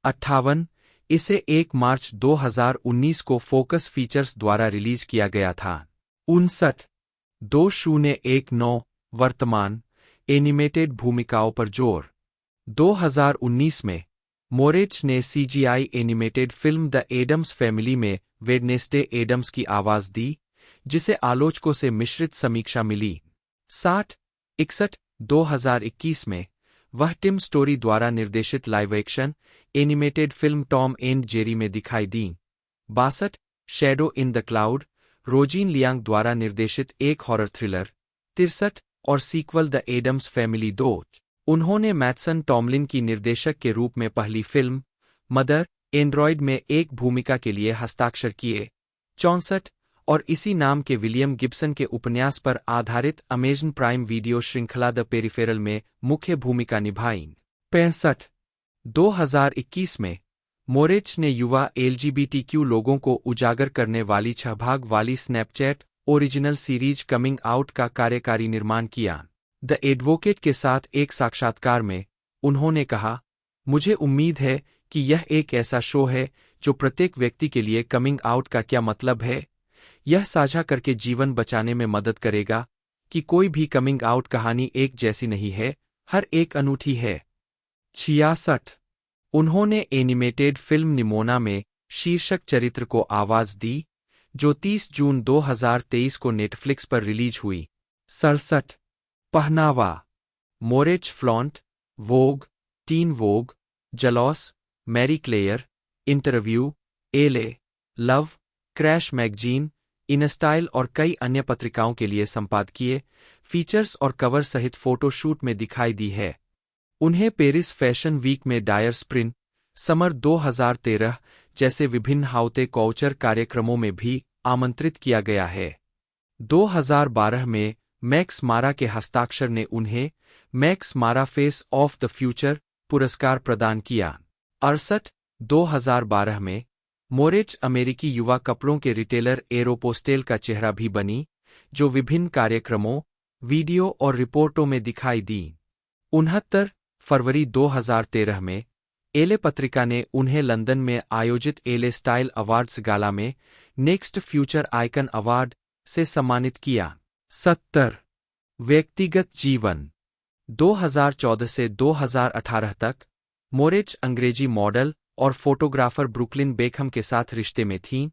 [SPEAKER 2] 58। इसे 1 मार्च 2019 को फोकस फीचर्स द्वारा रिलीज किया गया था। 59, 2019। वर्तमान एनिमेटेड भूमिकाओं पर जोर। 2019 में मोरेच ने CGI animated film the Addams family में वेडनेसडे एडम्स की आवाज दी, जिसे आलोचकों से मिश्रित समीक्षा मिली। 60, 61। 2021 में वह टिम स्टोरी द्वारा निर्देशित live action animated film Tom and Jerry में दिखाई दी। 62, shadow in the cloud, Roseanne Liang द्वारा निर्देशित एक हॉरर थ्रिलर। 63 और सीक्वल द एडम्स फैमिली 2। उन्होंने मैथसन टॉमलिन की निर्देशक के रूप में पहली फिल्म मदर एंड्रॉयड में एक भूमिका के लिए हस्ताक्षर किए। 64 और इसी नाम के विलियम गिब्सन के उपन्यास पर आधारित अमेज़न प्राइम वीडियो श्रृंखला द पेरिफेरल में मुख्य भूमिका निभाई। 65, 2021 में मोरेच ने युवा एलजीबीटीक्यू लोगों को उजागर करने वाली 6 भाग वाली Snapchat original series coming out का कार्यकारी निर्माण किया। द एडवोकेट के साथ एक साक्षात्कार में उन्होंने कहा, मुझे उम्मीद है कि यह एक ऐसा शो है जो प्रत्येक व्यक्ति के लिए कमिंग आउट का क्या मतलब है, यह साझा करके जीवन बचाने में मदद करेगा कि कोई भी कमिंग आउट कहानी एक जैसी नहीं है, हर एक अनूठी है। 66, उन्होंने एनिमेटेड फिल्म निमोना में शीर्षक चरित्र को आवाज दी, जो 30 जून 2023 को नेटफ्लिक्स पर रिलीज हुई। 67, पहनावा। मोरेच फ्लॉन्ट, वोग, टीन वोग, जलॉस, मैरी क्लेयर, इंटरव्यू, एले, लव, क्रैश मैगजीन, इनस्टाइल और कई अन्य पत्रिकाओं के लिए संपादकीय, फीचर्स और कवर सहित फोटोशूट में दिखाई दी है। उन्हें पेरिस फैशन वीक में डायर स्प्रिंग, समर 2013 जैसे विभिन्न हाउते कौचर कार्यक्रमों में भी आमंत्रित किया गया है। 2012 में मैक्स मारा के हस्ताक्षर ने उन्हें मैक्स मारा फेस ऑफ द फ्यूचर पुरस्कार प्रदान किया। 68, 2012 में मोरेच अमेरिकी युवा कपड़ों के रिटेलर एरोपोस्टेल का चेहरा भी बनी, जो विभिन्न कार्यक्रमों, वीडियो और रिपोर्टों में दिखाई दी। 69, फरवरी 2013 में एले पत्रिका ने उन्हें लंदन में आयोजित एले स्टाइल अवार्ड्स गाला में नेक्स्ट फ्यूचर आइकन अवार्ड से सम्मानित किया। 70, व्यक्तिगत जीवन। 2014 से 2018 तक मोरेच अंग्रेजी मॉडल और फोटोग्राफर ब्रुकलिन बेकहम के साथ रिश्ते में थीं,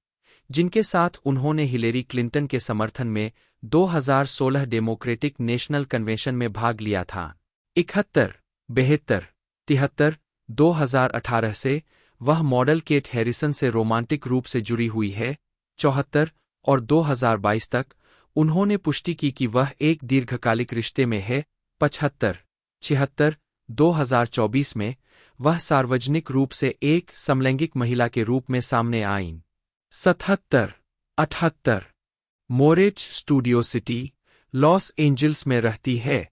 [SPEAKER 2] जिनके साथ उन्होंने हिलेरी क्लिंटन के समर्थन में 2016 डेमोक्रेटिक नेशनल कन्वेंशन में भाग लिया था। 71, 72, 73, 2018 से वह मॉडल केट हैरिसन से रोमांटिक रूप से जुड़ी हुई है। 74 और 2022 तक उन्होंने पुष्टि की कि वह एक दीर्घकालिक रिश्ते में है। 75, 76, 2024 में वह सार्वजनिक रूप से एक समलैंगिक महिला के रूप में सामने आईं। 77, 78, मोरेच स्टूडियो सिटी, लॉस एंजल्स में रहती है।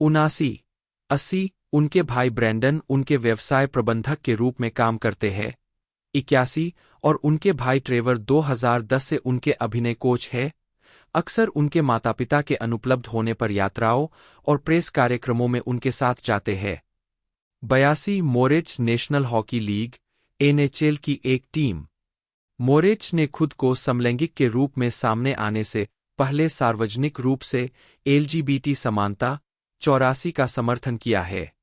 [SPEAKER 2] 79, 80, उनके भाई ब्रैंडन उनके व्यवसाय प्रबंधक के रूप में काम करते हैं। 81 और उनके भाई ट्रेवर 2010 से उनके अभिनय कोच है, अक्सर उनके माता-पिता के अनुपलब्ध होने पर यात्राओं और प्रेस कार्यक्रमों में उनके साथ जाते हैं। 82, मोरेच नेशनल हॉकी लीग (NHL) की एक टीम। मोरेच ने खुद को समलैंगिक के रूप में सामने आने से पहले सार्वजनिक रूप से LGBT समानता 84 का समर्थन किया है।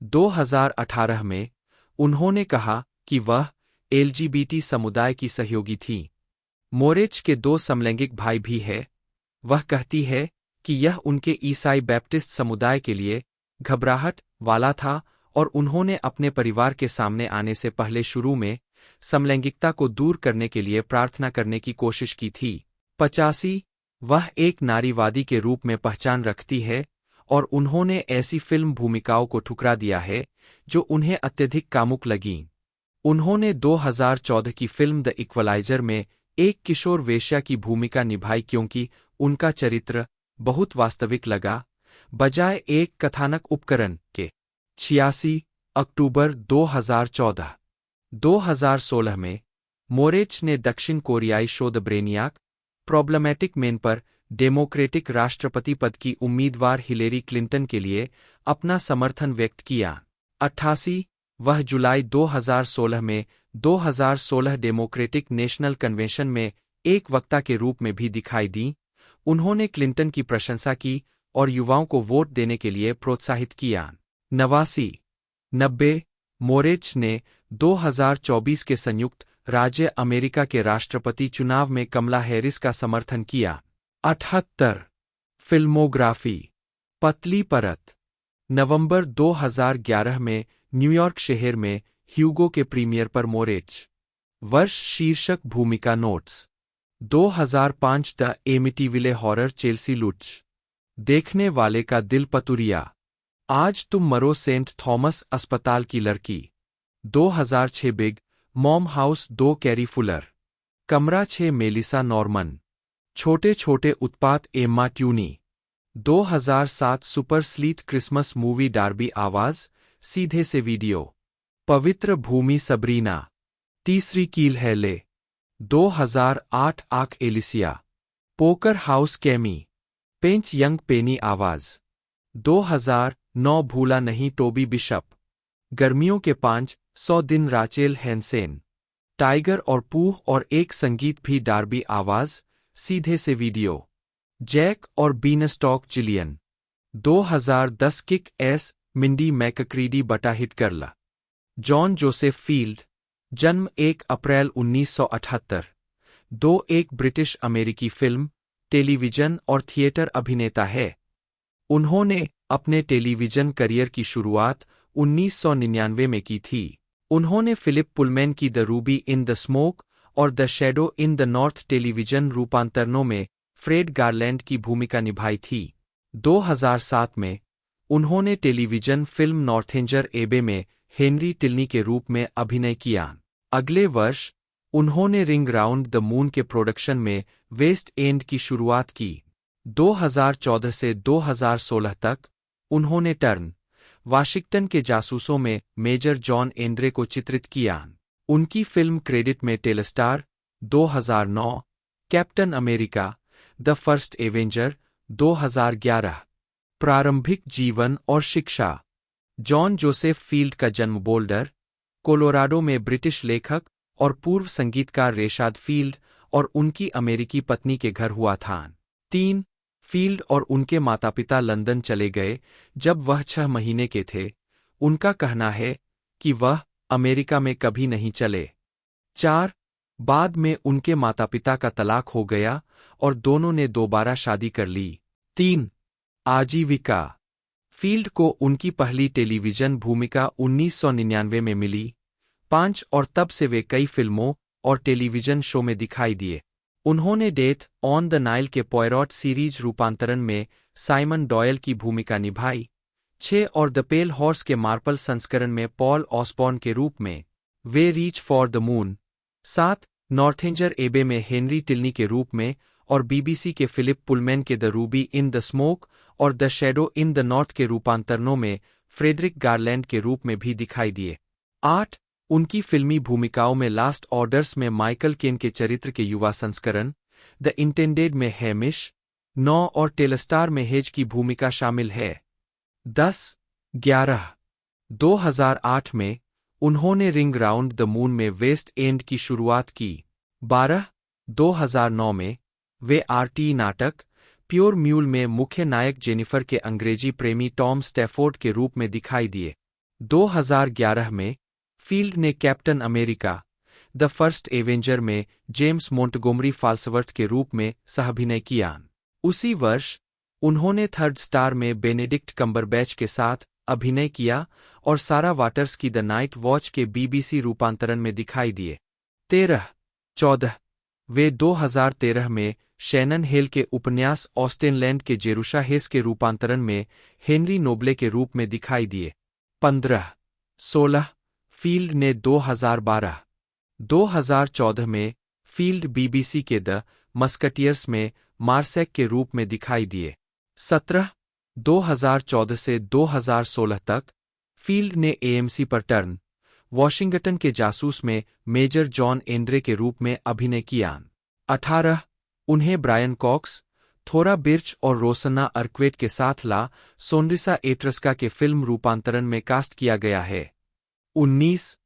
[SPEAKER 2] 2018 में उन्होंने कहा कि वह LGBT समुदाय की सहयोगी थी। मोरेच के 2 समलैंगिक भाई भी हैं। वह कहती है कि यह उनके ईसाई बैप्टिस्ट समुदाय के लिए घबराहट वाला था और उन्होंने अपने परिवार के सामने आने से पहले शुरू में समलैंगिकता को दूर करने के लिए प्रार्थना करने की कोशिश की थी। 85, वह एक नारीवादी के रूप में पहचान रखती है और उन्होंने ऐसी फिल्म भूमिकाओं को ठुकरा दिया है जो उन्हें अत्यधिक कामुक लगीं। उन्होंने 2014 की फिल्म द इक्वलाइजर में एक किशोर वेश्या की भूमिका निभाई क्योंकि उनका चरित्र बहुत वास्तविक लगा, बजाय एक कथानक उपकरण के। 86 अक्टूबर 2014। 2016 में मोरेच ने दक्षिण कोरियाई शो द ब्रेनियाक प्रॉब्लमैटिक मेन पर डेमोक्रेटिक राष्ट्रपति पद की उम्मीदवार हिलेरी क्लिंटन के लिए अपना समर्थन व्यक्त किया। 88 वह जुलाई 2016 में 2016 डेमोक्रेटिक नेशनल कन्वेंशन में एक वक्ता के रूप में भी दिखाई दी। उन्होंने क्लिंटन की प्रशंसा की और युवाओं को वोट देने के लिए प्रोत्साहित किया। 90 मोरेच ने 2024 के संयुक्त राज्य अमेरिका के राष्ट्रपति चुनाव में कमला हैरिस का समर्थन किया। 78 फिल्मोग्राफी पतली परत। नवंबर 2011 में न्यूयॉर्क शहर में ह्यूगो के प्रीमियर पर मोरेच। वर्ष शीर्षक भूमिका notes. 2005 the Amityville horror Chelsea Lutz. देखने वाले का दिल पतुरिया। आज तुम मरो सेंट थॉमस अस्पताल की लड़की। 2006 big mom house 2 Carrie Fuller. कमरा 6 मेलिसा नॉर्मन। छोटे छोटे उत्पात Emma Tunney. 2007 super sleuth Christmas movie Darby आवाज सीधे से वीडियो। पवित्र भूमि सबरीना। तीसरी कील है ले। 2008 आक एलिसिया। Poker house Cammie. पेंच यंग पेनी आवाज। 2009 भूला नहीं टोबी बिशप। गर्मियों के 500 दिन राचेल हैंसेन। टाइगर और पूह और एक संगीत भी डार्बी आवाज सीधे से वीडियो। जैक और beanstalk Jillian. 2010 kick ass Mindy Macready बटा hit girl. John Joseph Feild. जन्म 1 अप्रैल 1978। एक ब्रिटिश अमेरिकी फिल्म, टेलीविजन और थिएटर अभिनेता है। उन्होंने अपने टेलीविजन करियर की शुरुआत 1999 में की थी। उन्होंने फिलिप पुलमैन की the ruby in the smoke और the shadow in the north television रूपांतरणों में फ्रेड गारलैंड की भूमिका निभाई थी। 2007 में उन्होंने टेलीविजन फिल्म नॉर्थेंजर एबे में हेनरी टिल्नी के रूप में अभिनय किया। अगले वर्ष उन्होंने रिंग राउंड द मून के प्रोडक्शन में वेस्ट एंड की शुरुआत की। 2014 से 2016 तक उन्होंने टर्न वाशिंगटन के जासूसों में मेजर जॉन एंड्रे को चित्रित किया। उनकी फिल्म क्रेडिट में Telstar 2009, captain America the first Avenger 2011। प्रारंभिक जीवन और शिक्षा। जॉन जोसेफ फील्ड का जन्म बोल्डर, कोलोराडो में ब्रिटिश लेखक और पूर्व संगीतकार रेशाद फील्ड और उनकी अमेरिकी पत्नी के घर हुआ था। 3 फील्ड और उनके माता-पिता लंदन चले गए जब वह 6 महीने के थे। उनका कहना है कि वह अमेरिका में कभी नहीं चले। 4 बाद में उनके माता-पिता का तलाक हो गया और दोनों ने दोबारा शादी कर ली। 3 आजीविका। फील्ड को उनकी पहली टेलीविजन भूमिका 1999 में मिली। 5 और तब से वे कई फिल्मों और टेलीविजन शो में दिखाई दिए। उन्होंने डेथ ऑन द नाइल के पॉयरॉट सीरीज रूपांतरण में साइमन डॉयल की भूमिका निभाई। 6 और द पेल हॉर्स के मार्पल संस्करण में पॉल ऑसबॉर्न के रूप में वे रीच फॉर द मून। 7 नॉर्थेंजर एबे में हेनरी टिल्नी के रूप में और बीबीसी के फिलिप पुलमैन के the ruby in the smoke और the shadow in the north के रूपांतरणों में फ्रेडरिक गारलैंड के रूप में भी दिखाई दिए। 8 उनकी फिल्मी भूमिकाओं में लास्ट ऑर्डर्स में माइकल केन के चरित्र के युवा संस्करण, द इंटेंडेड में हैमिश, 9 और टेलस्टार में हेज की भूमिका शामिल है। 11 2008 में उन्होंने रिंग राउंड द मून में वेस्ट एंड की शुरुआत की। 12 2009 में वे आरटी नाटक प्योर म्यूल में मुख्य नायक जेनिफर के अंग्रेजी प्रेमी टॉम स्टैफोर्ड के रूप में दिखाई दिए। 2011 में फील्ड ने captain America the first Avenger में जेम्स मोंटगोमरी फाल्सवर्थ के रूप में सहाभिनय किया। उसी वर्ष उन्होंने थर्ड स्टार में बेनेडिक्ट कम्बरबैच के साथ अभिनय किया और सारा वाटर्स की द नाइट वॉच के बीबीसी रूपांतरण में दिखाई दिए। 14 वे 2013 में शैनन हेल के उपन्यास ऑस्टेनलैंड के जेरुशा हेस के रूपांतरण में हेनरी नोब्ले के रूप में दिखाई दिए। 15-16 फील्ड ने 2012-2014 में फील्ड बीबीसी के द मस्कटियर्स में मार्सैक के रूप में दिखाई दिए। 2014 से 2016 तक फील्ड ने एएमसी पर टर्न वॉशिंगटन के जासूस में मेजर जॉन एंड्रे के रूप में अभिनय किया। 18 उन्हें ब्रायन कॉक्स, थोरा बिर्च और रोसन्ना अर्क्वेट के साथ ला सोनरिसा एट्रस्का के फिल्म रूपांतरण में कास्ट किया गया है। 19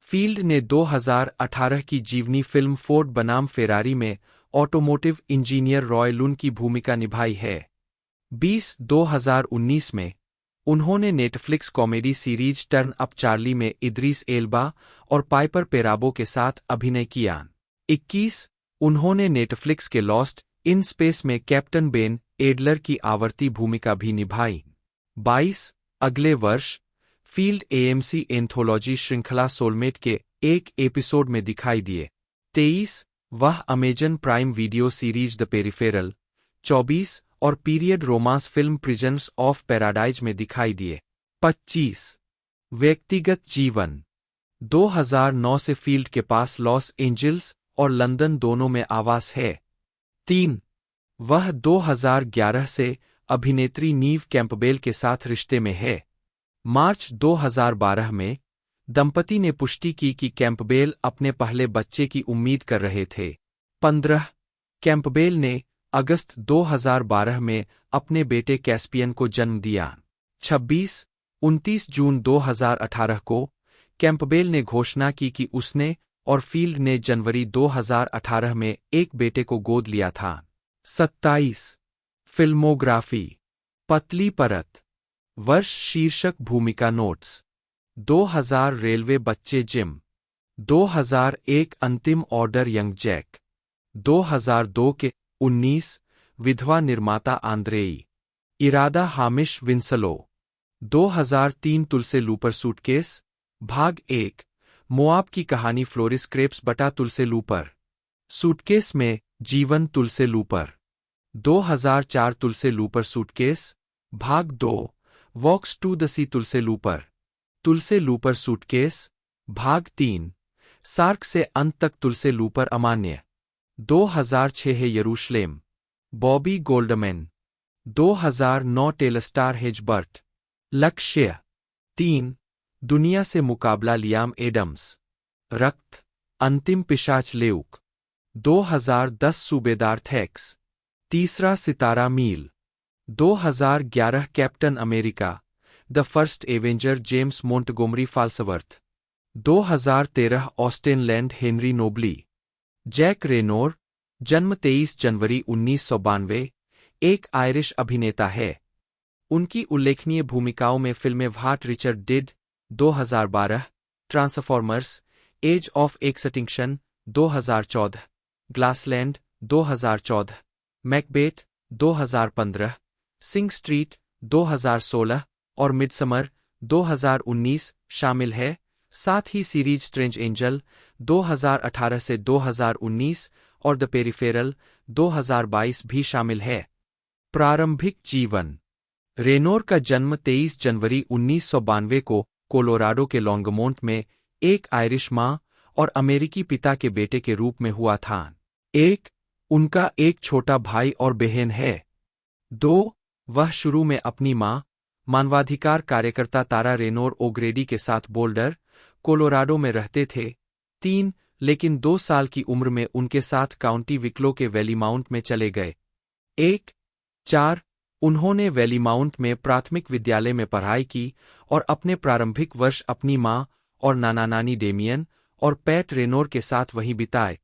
[SPEAKER 2] फील्ड ने 2018 की जीवनी फिल्म फोर्ड बनाम फेरारी में ऑटोमोटिव इंजीनियर रॉय लुन की भूमिका निभाई है। 20 2019 में उन्होंने Netflix comedy series turn up Charlie में इद्रीस एल्बा और पाइपर पेराबो के साथ अभिनय किया। 21 उन्होंने नेटफ्लिक्स के लॉस्ट इन स्पेस में कैप्टन बेन एडलर की आवर्ती भूमिका भी निभाई। 22 अगले वर्ष फील्ड एएमसी एंथोलॉजी श्रृंखला सोलमेट के एक एपिसोड में दिखाई दिए। 23 वह Amazon prime video series the peripheral 24 और period romance film prisons of paradise में दिखाई दिए। 25 व्यक्तिगत जीवन 2009 से फील्ड के पास लॉस एंजल्स और लंदन दोनों में आवास है। 3 वह 2011 से अभिनेत्री नीव कैंपबेल के साथ रिश्ते में है। मार्च 2012 में दंपति ने पुष्टि की कि कैंपबेल अपने पहले बच्चे की उम्मीद कर रहे थे। 15 कैंपबेल ने अगस्त 2012 में अपने बेटे कैस्पियन को जन्म दिया। 29 जून 2018 को कैंपबेल ने घोषणा की कि उसने और फील्ड ने जनवरी 2018 में एक बेटे को गोद लिया था। 27 फिल्मोग्राफी पतली परत वर्ष शीर्षक भूमिका नोट्स 2000 रेलवे बच्चे जिम 2001 अंतिम ऑर्डर यंग जैक 2002 के 19 विधवा निर्माता आंद्रेई इरादा हामिश विंसलो 2003 तुलसे लूपर सूटकेस भाग 1 मोआब की कहानी फ्लोरिस क्रेप्स बटा तुलसे लूपर सूटकेस में जीवन Tulse Luper 2004 Tulse Luper suitcase भाग 2 vaux to the sea Tulse Luper suitcase भाग 3 सार्क से अंत तक तुलसे लूपर अमान्य 2006 है यरूशलेम बॉबी गोल्डमैन 2009 टेलस्टार हेजबर्ट लक्ष्य 3 दुनिया से मुकाबला लियाम एडम्स रक्त अंतिम पिशाच लेउक 2010 सूबेदार थैक्स तीसरा सितारा मील 2011 Captain America the first avenger James Montgomery Falsworth 2013 Austenland Henry Nobley Jack Reynor जन्म 23 जनवरी 1992 एक आयरिश अभिनेता है। उनकी उल्लेखनीय भूमिकाओं में फिल्में What Richard Did 2012, Transformers Age of Extinction 2014, Glassland 2014, Macbeth 2015, Sing Street 2016 और मिडसमर 2019 शामिल है। साथ ही सीरीज स्ट्रेंज एंजल 2018 से 2019 और द पेरिफेरल 2022 भी शामिल है। प्रारंभिक जीवन रेनोर का जन्म 23 जनवरी 1992 को कोलोराडो के लॉन्गमोंट में एक आयरिश मां और अमेरिकी पिता के बेटे के रूप में हुआ था। उनका एक छोटा भाई और बहन है। 2 वह शुरू में अपनी मां मानवाधिकार कार्यकर्ता तारा रेनोर ओग्रेडी के साथ बोल्डर, कोलोराडो में रहते थे। 3 लेकिन 2 साल की उम्र में उनके साथ काउंटी विक्लो के वैली माउंट में चले गए। 4 उन्होंने वैली माउंट में प्राथमिक विद्यालय में पढ़ाई की और अपने प्रारंभिक वर्ष अपनी मां और नाना नानी डेमियन और पैट रेनोर के साथ वहीं बिताए।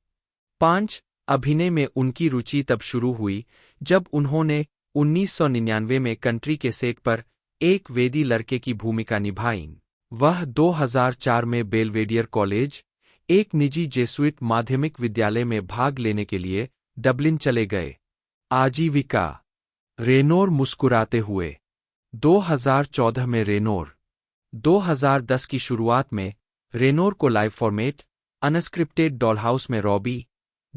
[SPEAKER 2] 5 अभिनय में उनकी रुचि तब शुरू हुई जब उन्होंने 1999 में कंट्री के सेट पर एक वेदी लड़के की भूमिका निभाई। वह 2004 में बेलवेडियर कॉलेज, एक निजी जेसुइट माध्यमिक विद्यालय में भाग लेने के लिए डबलिन चले गए। आजीविका रेनोर मुस्कुराते हुए 2014 में रेनोर 2010 की शुरुआत में रेनोर को लाइव फॉर्मेट अनस्क्रिप्टेड डॉलहाउस में Robbie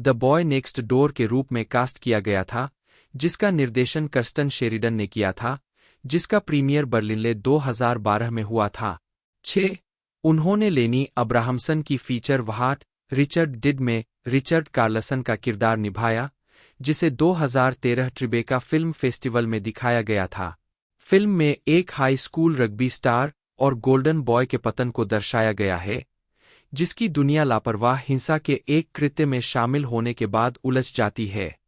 [SPEAKER 2] the boy next door के रूप में कास्ट किया गया था, जिसका निर्देशन कर्स्टन शेरिडन ने किया था, जिसका प्रीमियर बर्लिनले 2012 में हुआ था। 6. उन्होंने लेनी अब्राहमसन की फीचर व्हाट रिचर्ड डिड में रिचर्ड कार्लसन का किरदार निभाया, जिसे 2013 ट्रिबेका फिल्म फेस्टिवल में दिखाया गया था। फिल्म में एक हाई स्कूल रग्बी स्टार और गोल्डन बॉय के पतन को दर्शाया गया है, जिसकी दुनिया लापरवाह हिंसा के एक कृत्य में शामिल होने के बाद उलझ जाती है।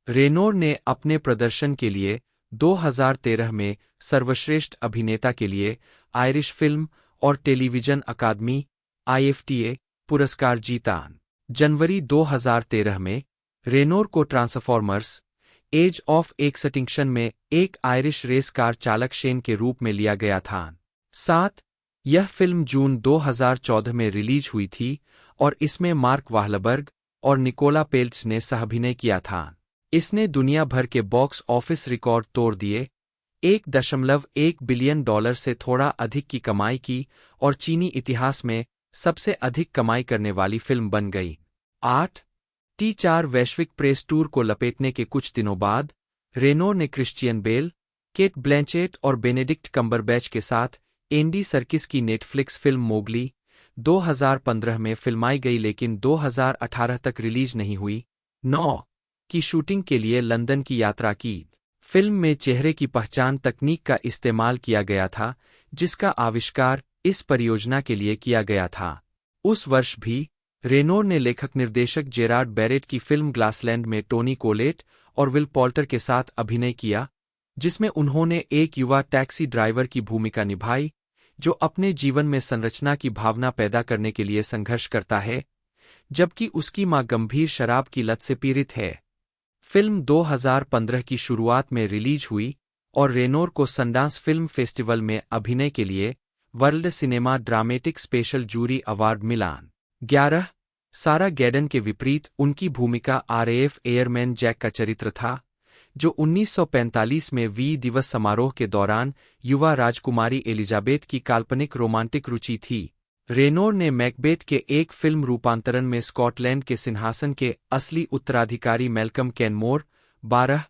[SPEAKER 2] रेनोर ने अपने प्रदर्शन के लिए 2013 में सर्वश्रेष्ठ अभिनेता के लिए आयरिश फिल्म और टेलीविजन अकादमी (IFTA) पुरस्कार जीता। जनवरी 2013 में रेनोर को ट्रांसफॉर्मर्स एज ऑफ एक्सटिंक्शन में एक आयरिश रेस कार चालक शेन के रूप में लिया गया था। 7. यह फिल्म जून 2014 में रिलीज हुई थी और इसमें मार्क वाहलबर्ग और निकोला पेल्च ने सहअभिनय किया था। इसने दुनिया भर के बॉक्स ऑफिस रिकॉर्ड तोड़ दिए, $1.1 बिलियन से थोड़ा अधिक की कमाई की और चीनी इतिहास में सबसे अधिक कमाई करने वाली फिल्म बन गई। 8. T4 वैश्विक प्रेस टूर को लपेटने के कुछ दिनों बाद रेनोर ने क्रिश्चियन बेल, केट ब्लैंचेट और बेनेडिक्ट कम्बरबैच के साथ एंडी सर्किस की नेटफ्लिक्स फिल्म मोगली 2015 में फिल्माई गई लेकिन 2018 तक रिलीज नहीं हुई। 9. की शूटिंग के लिए लंदन की यात्रा की। फिल्म में चेहरे की पहचान तकनीक का इस्तेमाल किया गया था, जिसका आविष्कार इस परियोजना के लिए किया गया था। उस वर्ष भी रेनोर ने लेखक निर्देशक जेरार्ड बैरेट की फिल्म ग्लासलैंड में टोनी कोलेट और विल पॉल्टर के साथ अभिनय किया, जिसमें उन्होंने एक युवा टैक्सी ड्राइवर की भूमिका निभाई जो अपने जीवन में संरचना की भावना पैदा करने के लिए संघर्ष करता है, जबकि उसकी मां गंभीर शराब की लत से पीड़ित है। फिल्म 2015 की शुरुआत में रिलीज हुई और रेनोर को सनडांस फिल्म फेस्टिवल में अभिनय के लिए world cinema dramatic special jury award मिला। 11. सारा गैडन के विपरीत उनकी भूमिका RAF एयरमैन जैक का चरित्र था, जो 1945 में वी दिवस समारोह के दौरान युवा राजकुमारी एलिजाबेथ की काल्पनिक रोमांटिक रुचि थी। रेनोर ने मैकबेथ के एक फिल्म रूपांतरण में स्कॉटलैंड के सिंहासन के असली उत्तराधिकारी मैल्कम कैनमोर 12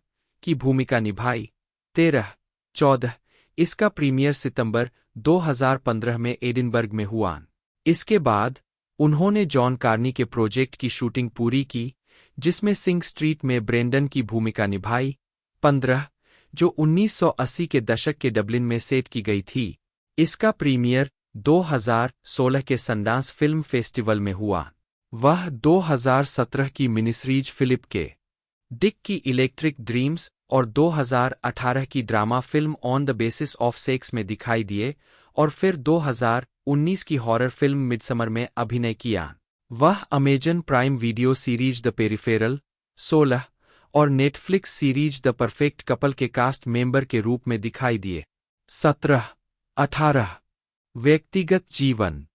[SPEAKER 2] की भूमिका निभाई। 13. 14. इसका प्रीमियर सितंबर 2015 में एडिनबर्ग में हुआ। इसके बाद उन्होंने जॉन कार्नी के प्रोजेक्ट की शूटिंग पूरी की, जिसमें सिंग स्ट्रीट में ब्रेंडन की भूमिका निभाई। 15. जो 1980 के दशक के डबलिन में सेट की गई थी। इसका प्रीमियर 2016 के सनडांस फिल्म फेस्टिवल में हुआ। वह 2017 की मिनीसीरीज फिलिप के डिक की इलेक्ट्रिक ड्रीम्स और 2018 की drama film on the basis of sex में दिखाई दिए और फिर 2019 की हॉरर फिल्म मिडसमर में अभिनय किया। वह Amazon prime video series the peripheral 16 और Netflix series the perfect couple के कास्ट मेंबर के रूप में दिखाई दिए। 17. 18. व्यक्तिगत जीवन।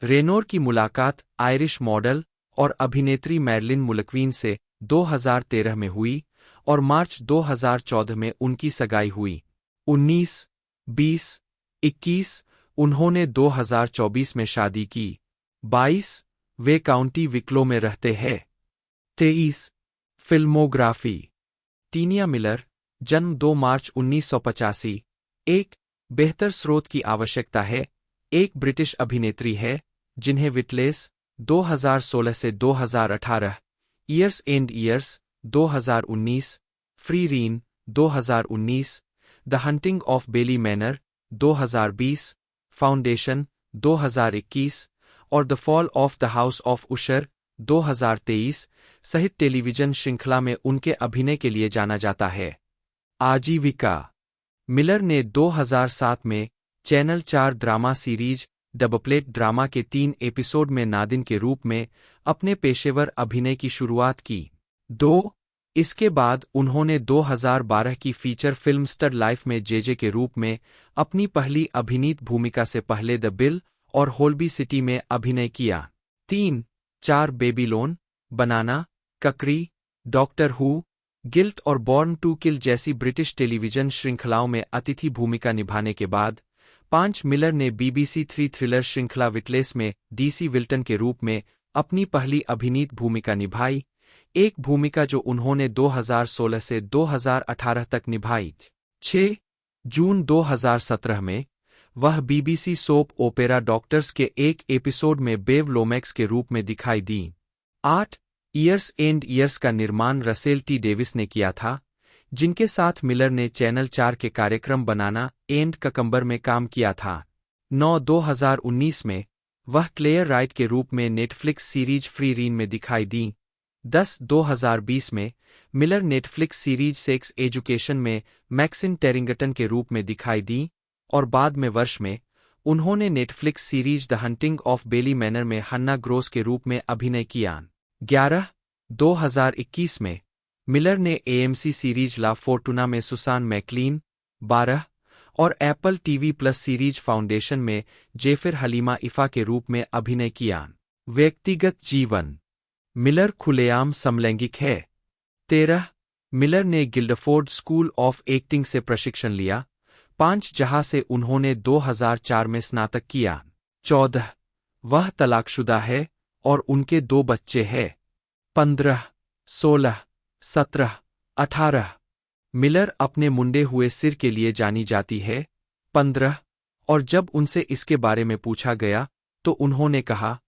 [SPEAKER 2] रेनोर की मुलाकात आयरिश मॉडल और अभिनेत्री मैरलिन मुलक्वीन से 2013 में हुई और मार्च 2014 में उनकी सगाई हुई। 19, 20, 21 उन्होंने 2024 में शादी की। 22 वे काउंटी विक्लो में रहते हैं। 23 फिल्मोग्राफी। टीनिया मिलर, जन्म 2 मार्च 1985। एक बेहतर स्रोत की आवश्यकता है। एक ब्रिटिश अभिनेत्री है जिन्हें विटलेस 2016 से 2018, years and years 2019, free rein 2019, the haunting of Bly manor 2020, foundation 2021 और the fall of the house of Usher 2023 सहित टेलीविजन श्रृंखला में उनके अभिनय के लिए जाना जाता है। आजीविका। मिलर ने 2007 में चैनल 4 ड्रामा सीरीज डबप्लेट ड्रामा के 3 एपिसोड में नादिन के रूप में अपने पेशेवर अभिनय की शुरुआत की। 2 इसके बाद उन्होंने 2012 की फीचर फिल्म स्टड लाइफ में जेजे के रूप में अपनी पहली अभिनीत भूमिका से पहले द बिल और होल्बी सिटी में अभिनय किया। 3, 4 बेबीलोन, बनाना, ककरी, डॉक्टर हू, गिल्ट और बॉर्न टू किल जैसी ब्रिटिश टेलीविजन श्रृंखलाओं में अतिथि भूमिका निभाने के बाद 5 मिलर ने BBC 3 थ्रिलर श्रृंखला विटलेस में DC विल्टन के रूप में अपनी पहली अभिनीत भूमिका निभाई। एक भूमिका जो उन्होंने 2016 से 2018 तक निभाई। 6 जून 2017 में वह बीबीसी सोप ओपेरा डॉक्टर्स के एक एपिसोड में बेव लोमैक्स के रूप में दिखाई दी। 8 ईयर्स एंड ईयर्स का निर्माण रसेल टी डेविस ने किया था, जिनके साथ मिलर ने चैनल 4 के कार्यक्रम बनाना एंड ककम्बर में काम किया था। 9 2019 में वह क्लेयर राइट के रूप में नेटफ्लिक्स सीरीज फ्री रीन में दिखाई दी। 10 2020 में Miller Netflix series sex education में मैक्सिन टेरिंगटन के रूप में दिखाई दी और बाद में वर्ष में उन्होंने Netflix series the haunting of Bly manner में हन्ना ग्रोस के रूप में अभिनय किया। 11 2021 में मिलर ने एएमसी सीरीज ला फोर्टूना में सुसान मैकलीन। 12 और Apple TV plus series foundation में जेफिर हलीमा इफा के रूप में अभिनय किया। व्यक्तिगत जीवन मिलर खुलेआम समलैंगिक है। 13 मिलर ने गिल्डफोर्ड स्कूल ऑफ एक्टिंग से प्रशिक्षण लिया। 5 जहां से उन्होंने 2004 में स्नातक किया। 14 वह तलाकशुदा है और उनके 2 बच्चे हैं। 15 16 17 18 मिलर अपने मुंडे हुए सिर के लिए जानी जाती है। 15 और जब उनसे इसके बारे में पूछा गया तो उन्होंने कहा,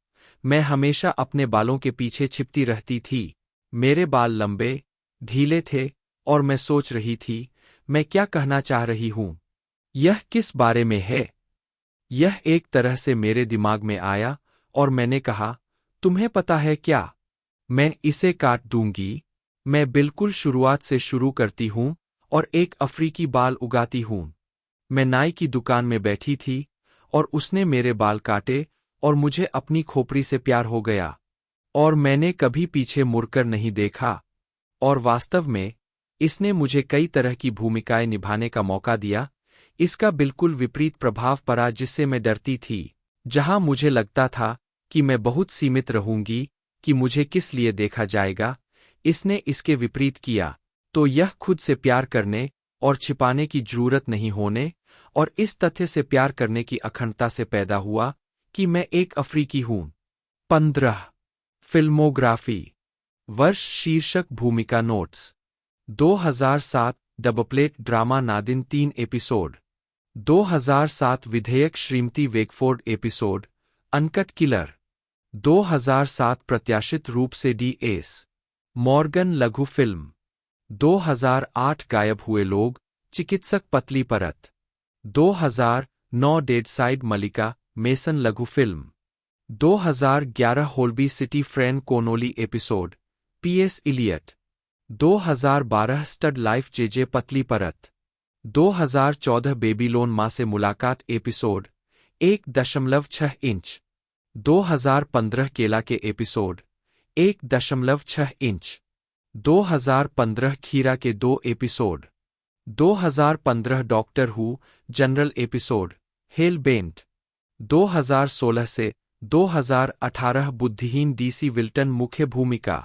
[SPEAKER 2] मैं हमेशा अपने बालों के पीछे छिपती रहती थी। मेरे बाल लंबे, ढीले थे और मैं सोच रही थी, मैं क्या कहना चाह रही हूं। यह किस बारे में है? यह एक तरह से मेरे दिमाग में आया और मैंने कहा, तुम्हें पता है क्या? मैं इसे काट दूंगी। मैं बिल्कुल शुरुआत से शुरू करती हूं और एक अफ्रीकी बाल उगाती हूं। मैं नाई की दुकान में बैठी थी और उसने मेरे बाल काटे और मुझे अपनी खोपड़ी से प्यार हो गया और मैंने कभी पीछे मुड़कर नहीं देखा। और वास्तव में इसने मुझे कई तरह की भूमिकाएं निभाने का मौका दिया। इसका बिल्कुल विपरीत प्रभाव पड़ा जिससे मैं डरती थी, जहां मुझे लगता था कि मैं बहुत सीमित रहूंगी, कि मुझे किस लिए देखा जाएगा। इसने इसके विपरीत किया। तो यह खुद से प्यार करने और छिपाने की जरूरत नहीं होने और इस तथ्य से प्यार करने की अखंडता से पैदा हुआ कि मैं एक अफ्रीकी हूं। 15 फिल्मोग्राफी वर्ष शीर्षक भूमिका नोट्स 2007 डबप्लेट ड्रामा नादिन 3 एपिसोड 2007 विधेयक श्रीमती वेकफोर्ड एपिसोड अनकट किलर 2007 प्रत्याशित रूप से डी.एस. मॉर्गन लघु फिल्म 2008 गायब हुए लोग चिकित्सक पतली परत 2009 डेड साइड मलिका मेसन लघु फिल्म 2011 Holby city Fran Connolly episode PS Elliot 2012 stud life JJ पतली परत 2014 बेबीलोन मां से मुलाकात एपिसोड 1.6 इंच 2015 केला के एपिसोड 1.6 इंच 2015 खीरा के 2 एपिसोड 2015 डॉक्टर हू जनरल एपिसोड हेल बेंट 2016 से 2018 बुद्धिहीन डीसी विल्टन मुख्य भूमिका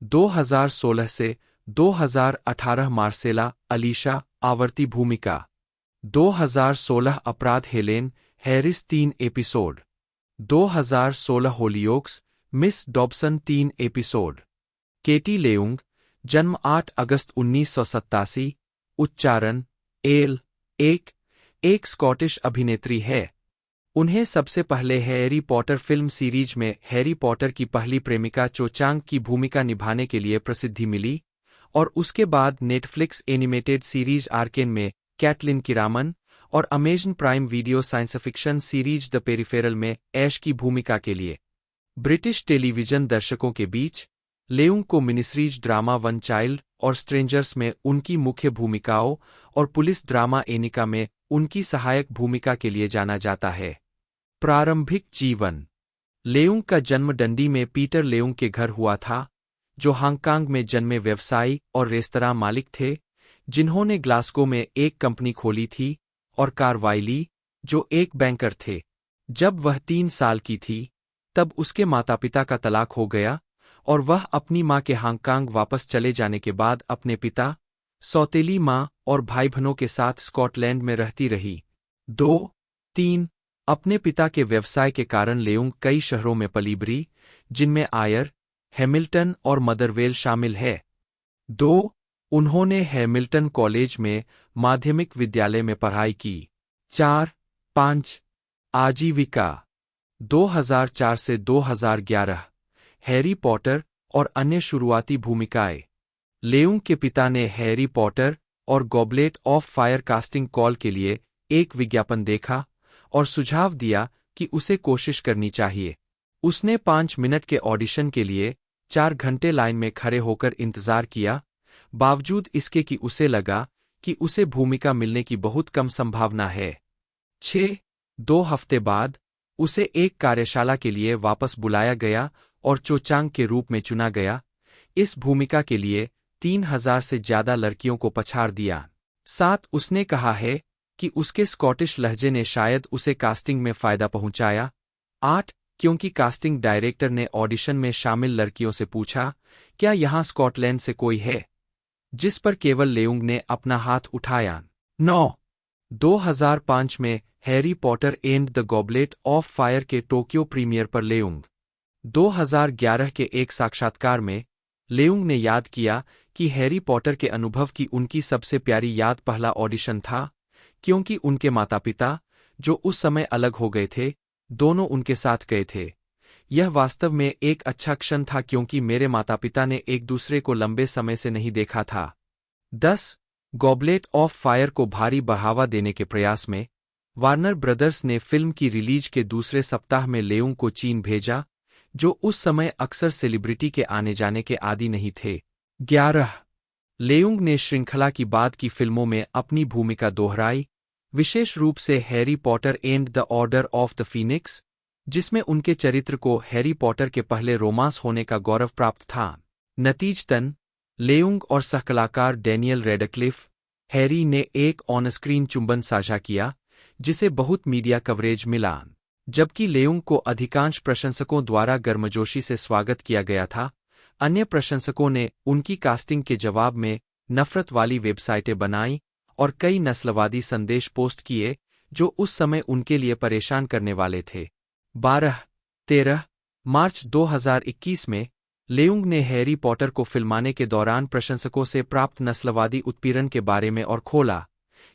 [SPEAKER 2] 2016 से 2018 मार्सेला अलीशा आवर्ती भूमिका 2016 अपराध Helen Harris 3 episode 2016 Hollyoaks miss Dobson 3 episode Katie Leung जन्म 8 अगस्त 1987 उच्चारण एल एक स्कॉटिश अभिनेत्री है। उन्हें सबसे पहले हैरी पॉटर फिल्म सीरीज में हैरी पॉटर की पहली प्रेमिका चो चांग की भूमिका निभाने के लिए प्रसिद्धि मिली और उसके बाद नेटफ्लिक्स एनिमेटेड सीरीज आर्केन में कैटलिन किरामन और Amazon prime video science fiction series the peripheral में ऐश की भूमिका के लिए। ब्रिटिश टेलीविजन दर्शकों के बीच लेउंग को मिनिसीरीज ड्रामा वन चाइल्ड और स्ट्रेंजर्स में उनकी मुख्य भूमिकाओं और पुलिस ड्रामा एनिका में उनकी सहायक भूमिका के लिए जाना जाता है। प्रारंभिक जीवन लेउंग का जन्म डंडी में पीटर लेउंग के घर हुआ था, जो हांगकांग में जन्मे व्यवसायी और रेस्तरां मालिक थे, जिन्होंने ग्लासगो में एक कंपनी खोली थी, और कार्वाइली, जो एक बैंकर थे। जब वह 3 साल की थी, तब उसके माता पिता का तलाक हो गया और वह अपनी मां के हांगकांग वापस चले जाने के बाद अपने पिता, सौतेली मां और भाई बहनों के साथ स्कॉटलैंड में रहती रही। 2-3 अपने पिता के व्यवसाय के कारण लेउंग कई शहरों में पली बड़ी, जिनमें आयर, हैमिल्टन और मदरवेल शामिल है। 2. उन्होंने हैमिल्टन कॉलेज में माध्यमिक विद्यालय में पढ़ाई की। 4. 5. आजीविका 2004 से 2011 हैरी पॉटर और अन्य शुरुआती भूमिकाएं। लेउंग के पिता ने हैरी पॉटर और goblet of fire casting call के लिए एक विज्ञापन देखा और सुझाव दिया कि उसे कोशिश करनी चाहिए। उसने 5 मिनट के ऑडिशन के लिए 4 घंटे लाइन में खड़े होकर इंतजार किया, बावजूद इसके कि उसे लगा कि उसे भूमिका मिलने की बहुत कम संभावना है। 6. 2 हफ्ते बाद उसे एक कार्यशाला के लिए वापस बुलाया गया और चो चांग के रूप में चुना गया। इस भूमिका के लिए 3000 से ज्यादा लड़कियों को पछाड़ दिया। 7. उसने कहा है कि उसके स्कॉटिश लहजे ने शायद उसे कास्टिंग में फायदा पहुंचाया। 8. क्योंकि कास्टिंग डायरेक्टर ने ऑडिशन में शामिल लड़कियों से पूछा, क्या यहां स्कॉटलैंड से कोई है, जिस पर केवल लेउंग ने अपना हाथ उठाया। 9. 2005 में Harry Potter and the goblet of fire के टोक्यो प्रीमियर पर लेउंग। 2011 के एक साक्षात्कार में लेउंग ने याद किया कि हैरी पॉटर के अनुभव की उनकी सबसे प्यारी याद पहला ऑडिशन था, क्योंकि उनके माता-पिता, जो उस समय अलग हो गए थे, दोनों उनके साथ गए थे। यह वास्तव में एक अच्छा क्षण था क्योंकि मेरे माता-पिता ने एक दूसरे को लंबे समय से नहीं देखा था। 10. गॉबलेट ऑफ फायर को भारी बढ़ावा देने के प्रयास में वार्नर ब्रदर्स ने फिल्म की रिलीज के दूसरे सप्ताह में लेउंग को चीन भेजा, जो उस समय अक्सर सेलिब्रिटी के आने जाने के आदी नहीं थे। 11. लेउंग ने श्रृंखला की बाद की फिल्मों में अपनी भूमिका दोहराई, विशेष रूप से Harry Potter and the order of the Phoenix, जिसमें उनके चरित्र को हैरी पॉटर के पहले रोमांस होने का गौरव प्राप्त था। नतीजतन, लेउंग और सहकलाकार डैनियल रेडक्लिफ हैरी ने एक ऑन-स्क्रीन चुंबन साझा किया, जिसे बहुत मीडिया कवरेज मिला। जबकि लेउंग को अधिकांश प्रशंसकों द्वारा गर्मजोशी से स्वागत किया गया था, अन्य प्रशंसकों ने उनकी कास्टिंग के जवाब में नफरत वाली वेबसाइटें बनाईं और कई नस्लवादी संदेश पोस्ट किए जो उस समय उनके लिए परेशान करने वाले थे। 13 मार्च 2021 में लेउंग ने हैरी पॉटर को फिल्माने के दौरान प्रशंसकों से प्राप्त नस्लवादी उत्पीड़न के बारे में और खोला।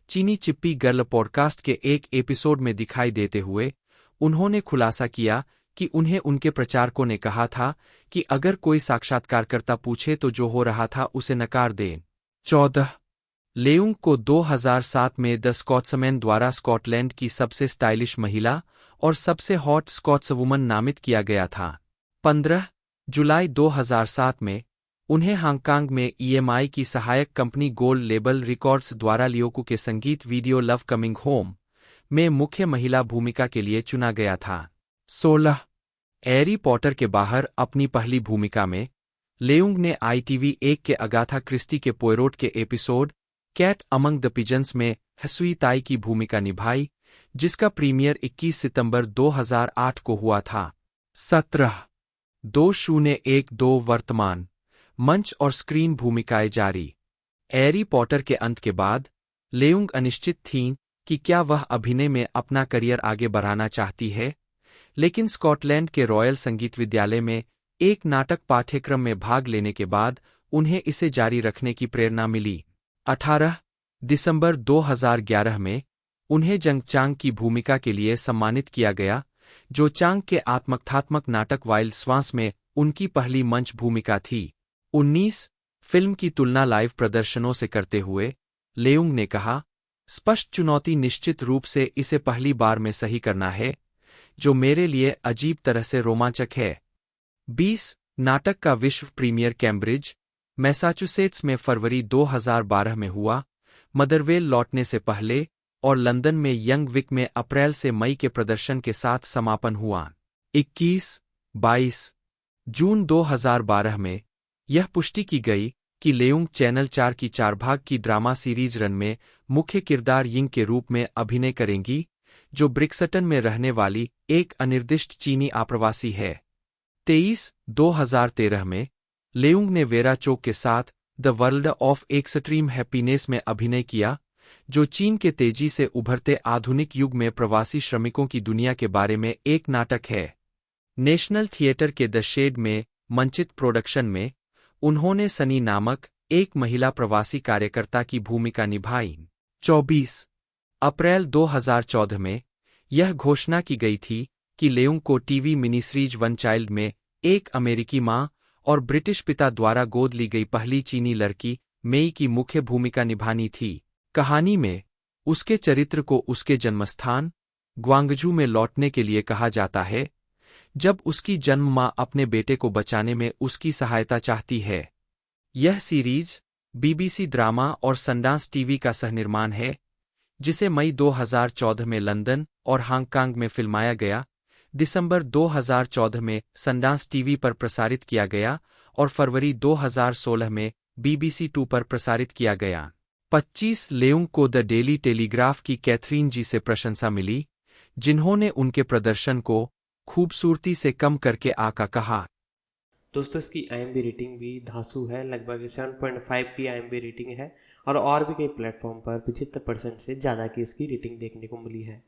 [SPEAKER 2] चीनी चिप्पी गर्ल पॉडकास्ट के एक एपिसोड में दिखाई देते हुए उन्होंने खुलासा किया कि उन्हें उनके प्रचारकों ने कहा था कि अगर कोई साक्षात्कारकर्ता पूछे तो जो हो रहा था उसे नकार दें। 14 लेउंग को 2007 में द स्कॉट्समैन द्वारा स्कॉटलैंड की सबसे स्टाइलिश महिला और सबसे हॉट स्कॉट्सवुमन नामित किया गया था। 15 जुलाई 2007 में उन्हें हांगकांग में EMI की सहायक कंपनी गोल्ड लेबल रिकॉर्ड्स द्वारा लियोकू के संगीत वीडियो लव कमिंग होम में मुख्य महिला भूमिका के लिए चुना गया था। 16 हैरी पॉटर के बाहर अपनी पहली भूमिका में लेउंग ने ITV1 के अगाथा क्रिस्टी के पोयरोट के episode Cat Among the Pigeons में हसुई ताई की भूमिका निभाई, जिसका प्रीमियर 21 सितंबर 2008 को हुआ था। 17 2012 वर्तमान मंच और स्क्रीन भूमिकाएं जारी। हैरी पॉटर के अंत के बाद लेउंग अनिश्चित थीं कि क्या वह अभिनय में अपना करियर आगे बढ़ाना चाहती है, लेकिन स्कॉटलैंड के रॉयल संगीत विद्यालय में एक नाटक पाठ्यक्रम में भाग लेने के बाद उन्हें इसे जारी रखने की प्रेरणा मिली। 18 दिसंबर 2011 में उन्हें जंग चांग की भूमिका के लिए सम्मानित किया गया, जो चांग के आत्मकथात्मक नाटक वाइल्ड स्वांस में उनकी पहली मंच भूमिका थी। 19 फिल्म की तुलना लाइव प्रदर्शनों से करते हुए लेउंग ने कहा, स्पष्ट चुनौती निश्चित रूप से इसे पहली बार में सही करना है, जो मेरे लिए अजीब तरह से रोमांचक है। 20 नाटक का विश्व प्रीमियर कैम्ब्रिज, मैसाचुसेट्स में फरवरी 2012 में हुआ, मदरवेल लौटने से पहले, और लंदन में यंग विक में अप्रैल से मई के प्रदर्शन के साथ समापन हुआ। 21-22 जून 2012 में यह पुष्टि की गई कि लेउंग चैनल 4 की 4 भाग की ड्रामा सीरीज रन में मुख्य किरदार यिंग के रूप में अभिनय करेंगी, जो ब्रिक्सटन में रहने वाली एक अनिर्दिष्ट चीनी आप्रवासी है। 23-2013 में लेउंग ने वेरा चोक के साथ the world of extreme happiness में अभिनय किया, जो चीन के तेजी से उभरते आधुनिक युग में प्रवासी श्रमिकों की दुनिया के बारे में एक नाटक है। नेशनल थिएटर के द शेड में मंचित प्रोडक्शन में उन्होंने सनी नामक एक महिला प्रवासी कार्यकर्ता की भूमिका निभाई। 24 अप्रैल 2014 में यह घोषणा की गई थी कि लेउंग को TV mini series one child में एक अमेरिकी मां और ब्रिटिश पिता द्वारा गोद ली गई पहली चीनी लड़की मेई की मुख्य भूमिका निभानी थी। कहानी में उसके चरित्र को उसके जन्मस्थान ग्वांगजू में लौटने के लिए कहा जाता है, जब उसकी जन्म मां अपने बेटे को बचाने में उसकी सहायता चाहती है। यह सीरीज बीबीसी ड्रामा और सनडांस टीवी का सहनिर्माण है, जिसे मई 2014 में लंदन और हांगकांग में फिल्माया गया, दिसंबर 2014 में सनडांस टीवी पर प्रसारित किया गया और फरवरी 2016 में बीबीसी 2 पर प्रसारित किया गया। 25 लेउंग को द डेली टेलीग्राफ की कैथरीन जी से प्रशंसा मिली, जिन्होंने उनके प्रदर्शन को खूबसूरती से कम करके आका कहा।
[SPEAKER 1] दोस्तों इसकी IMDb रेटिंग भी धांसू है, लगभग 7.5 की IMDb रेटिंग है और भी कई प्लेटफॉर्म पर 75% से ज़्यादा की इसकी रेटिंग देखने को मिली है।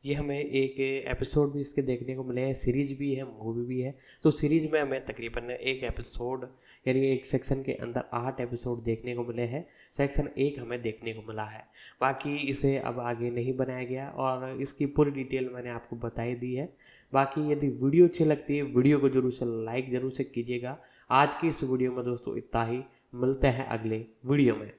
[SPEAKER 1] ये हमें एक एपिसोड भी इसके देखने को मिले हैं, सीरीज भी है, मूवी भी है। तो सीरीज में हमें तकरीबन एक एपिसोड यानी एक सेक्शन के अंदर 8 एपिसोड देखने को मिले हैं। सेक्शन 1 हमें देखने को मिला है, बाकी इसे अब आगे नहीं बनाया गया और इसकी पूरी डिटेल मैंने आपको बताई दी है। बाकी यदि वीडियो अच्छी लगती है, वीडियो को जरूर से लाइक जरूर से कीजिएगा। आज की इस वीडियो में दोस्तों इतना ही, मिलते हैं अगले वीडियो में।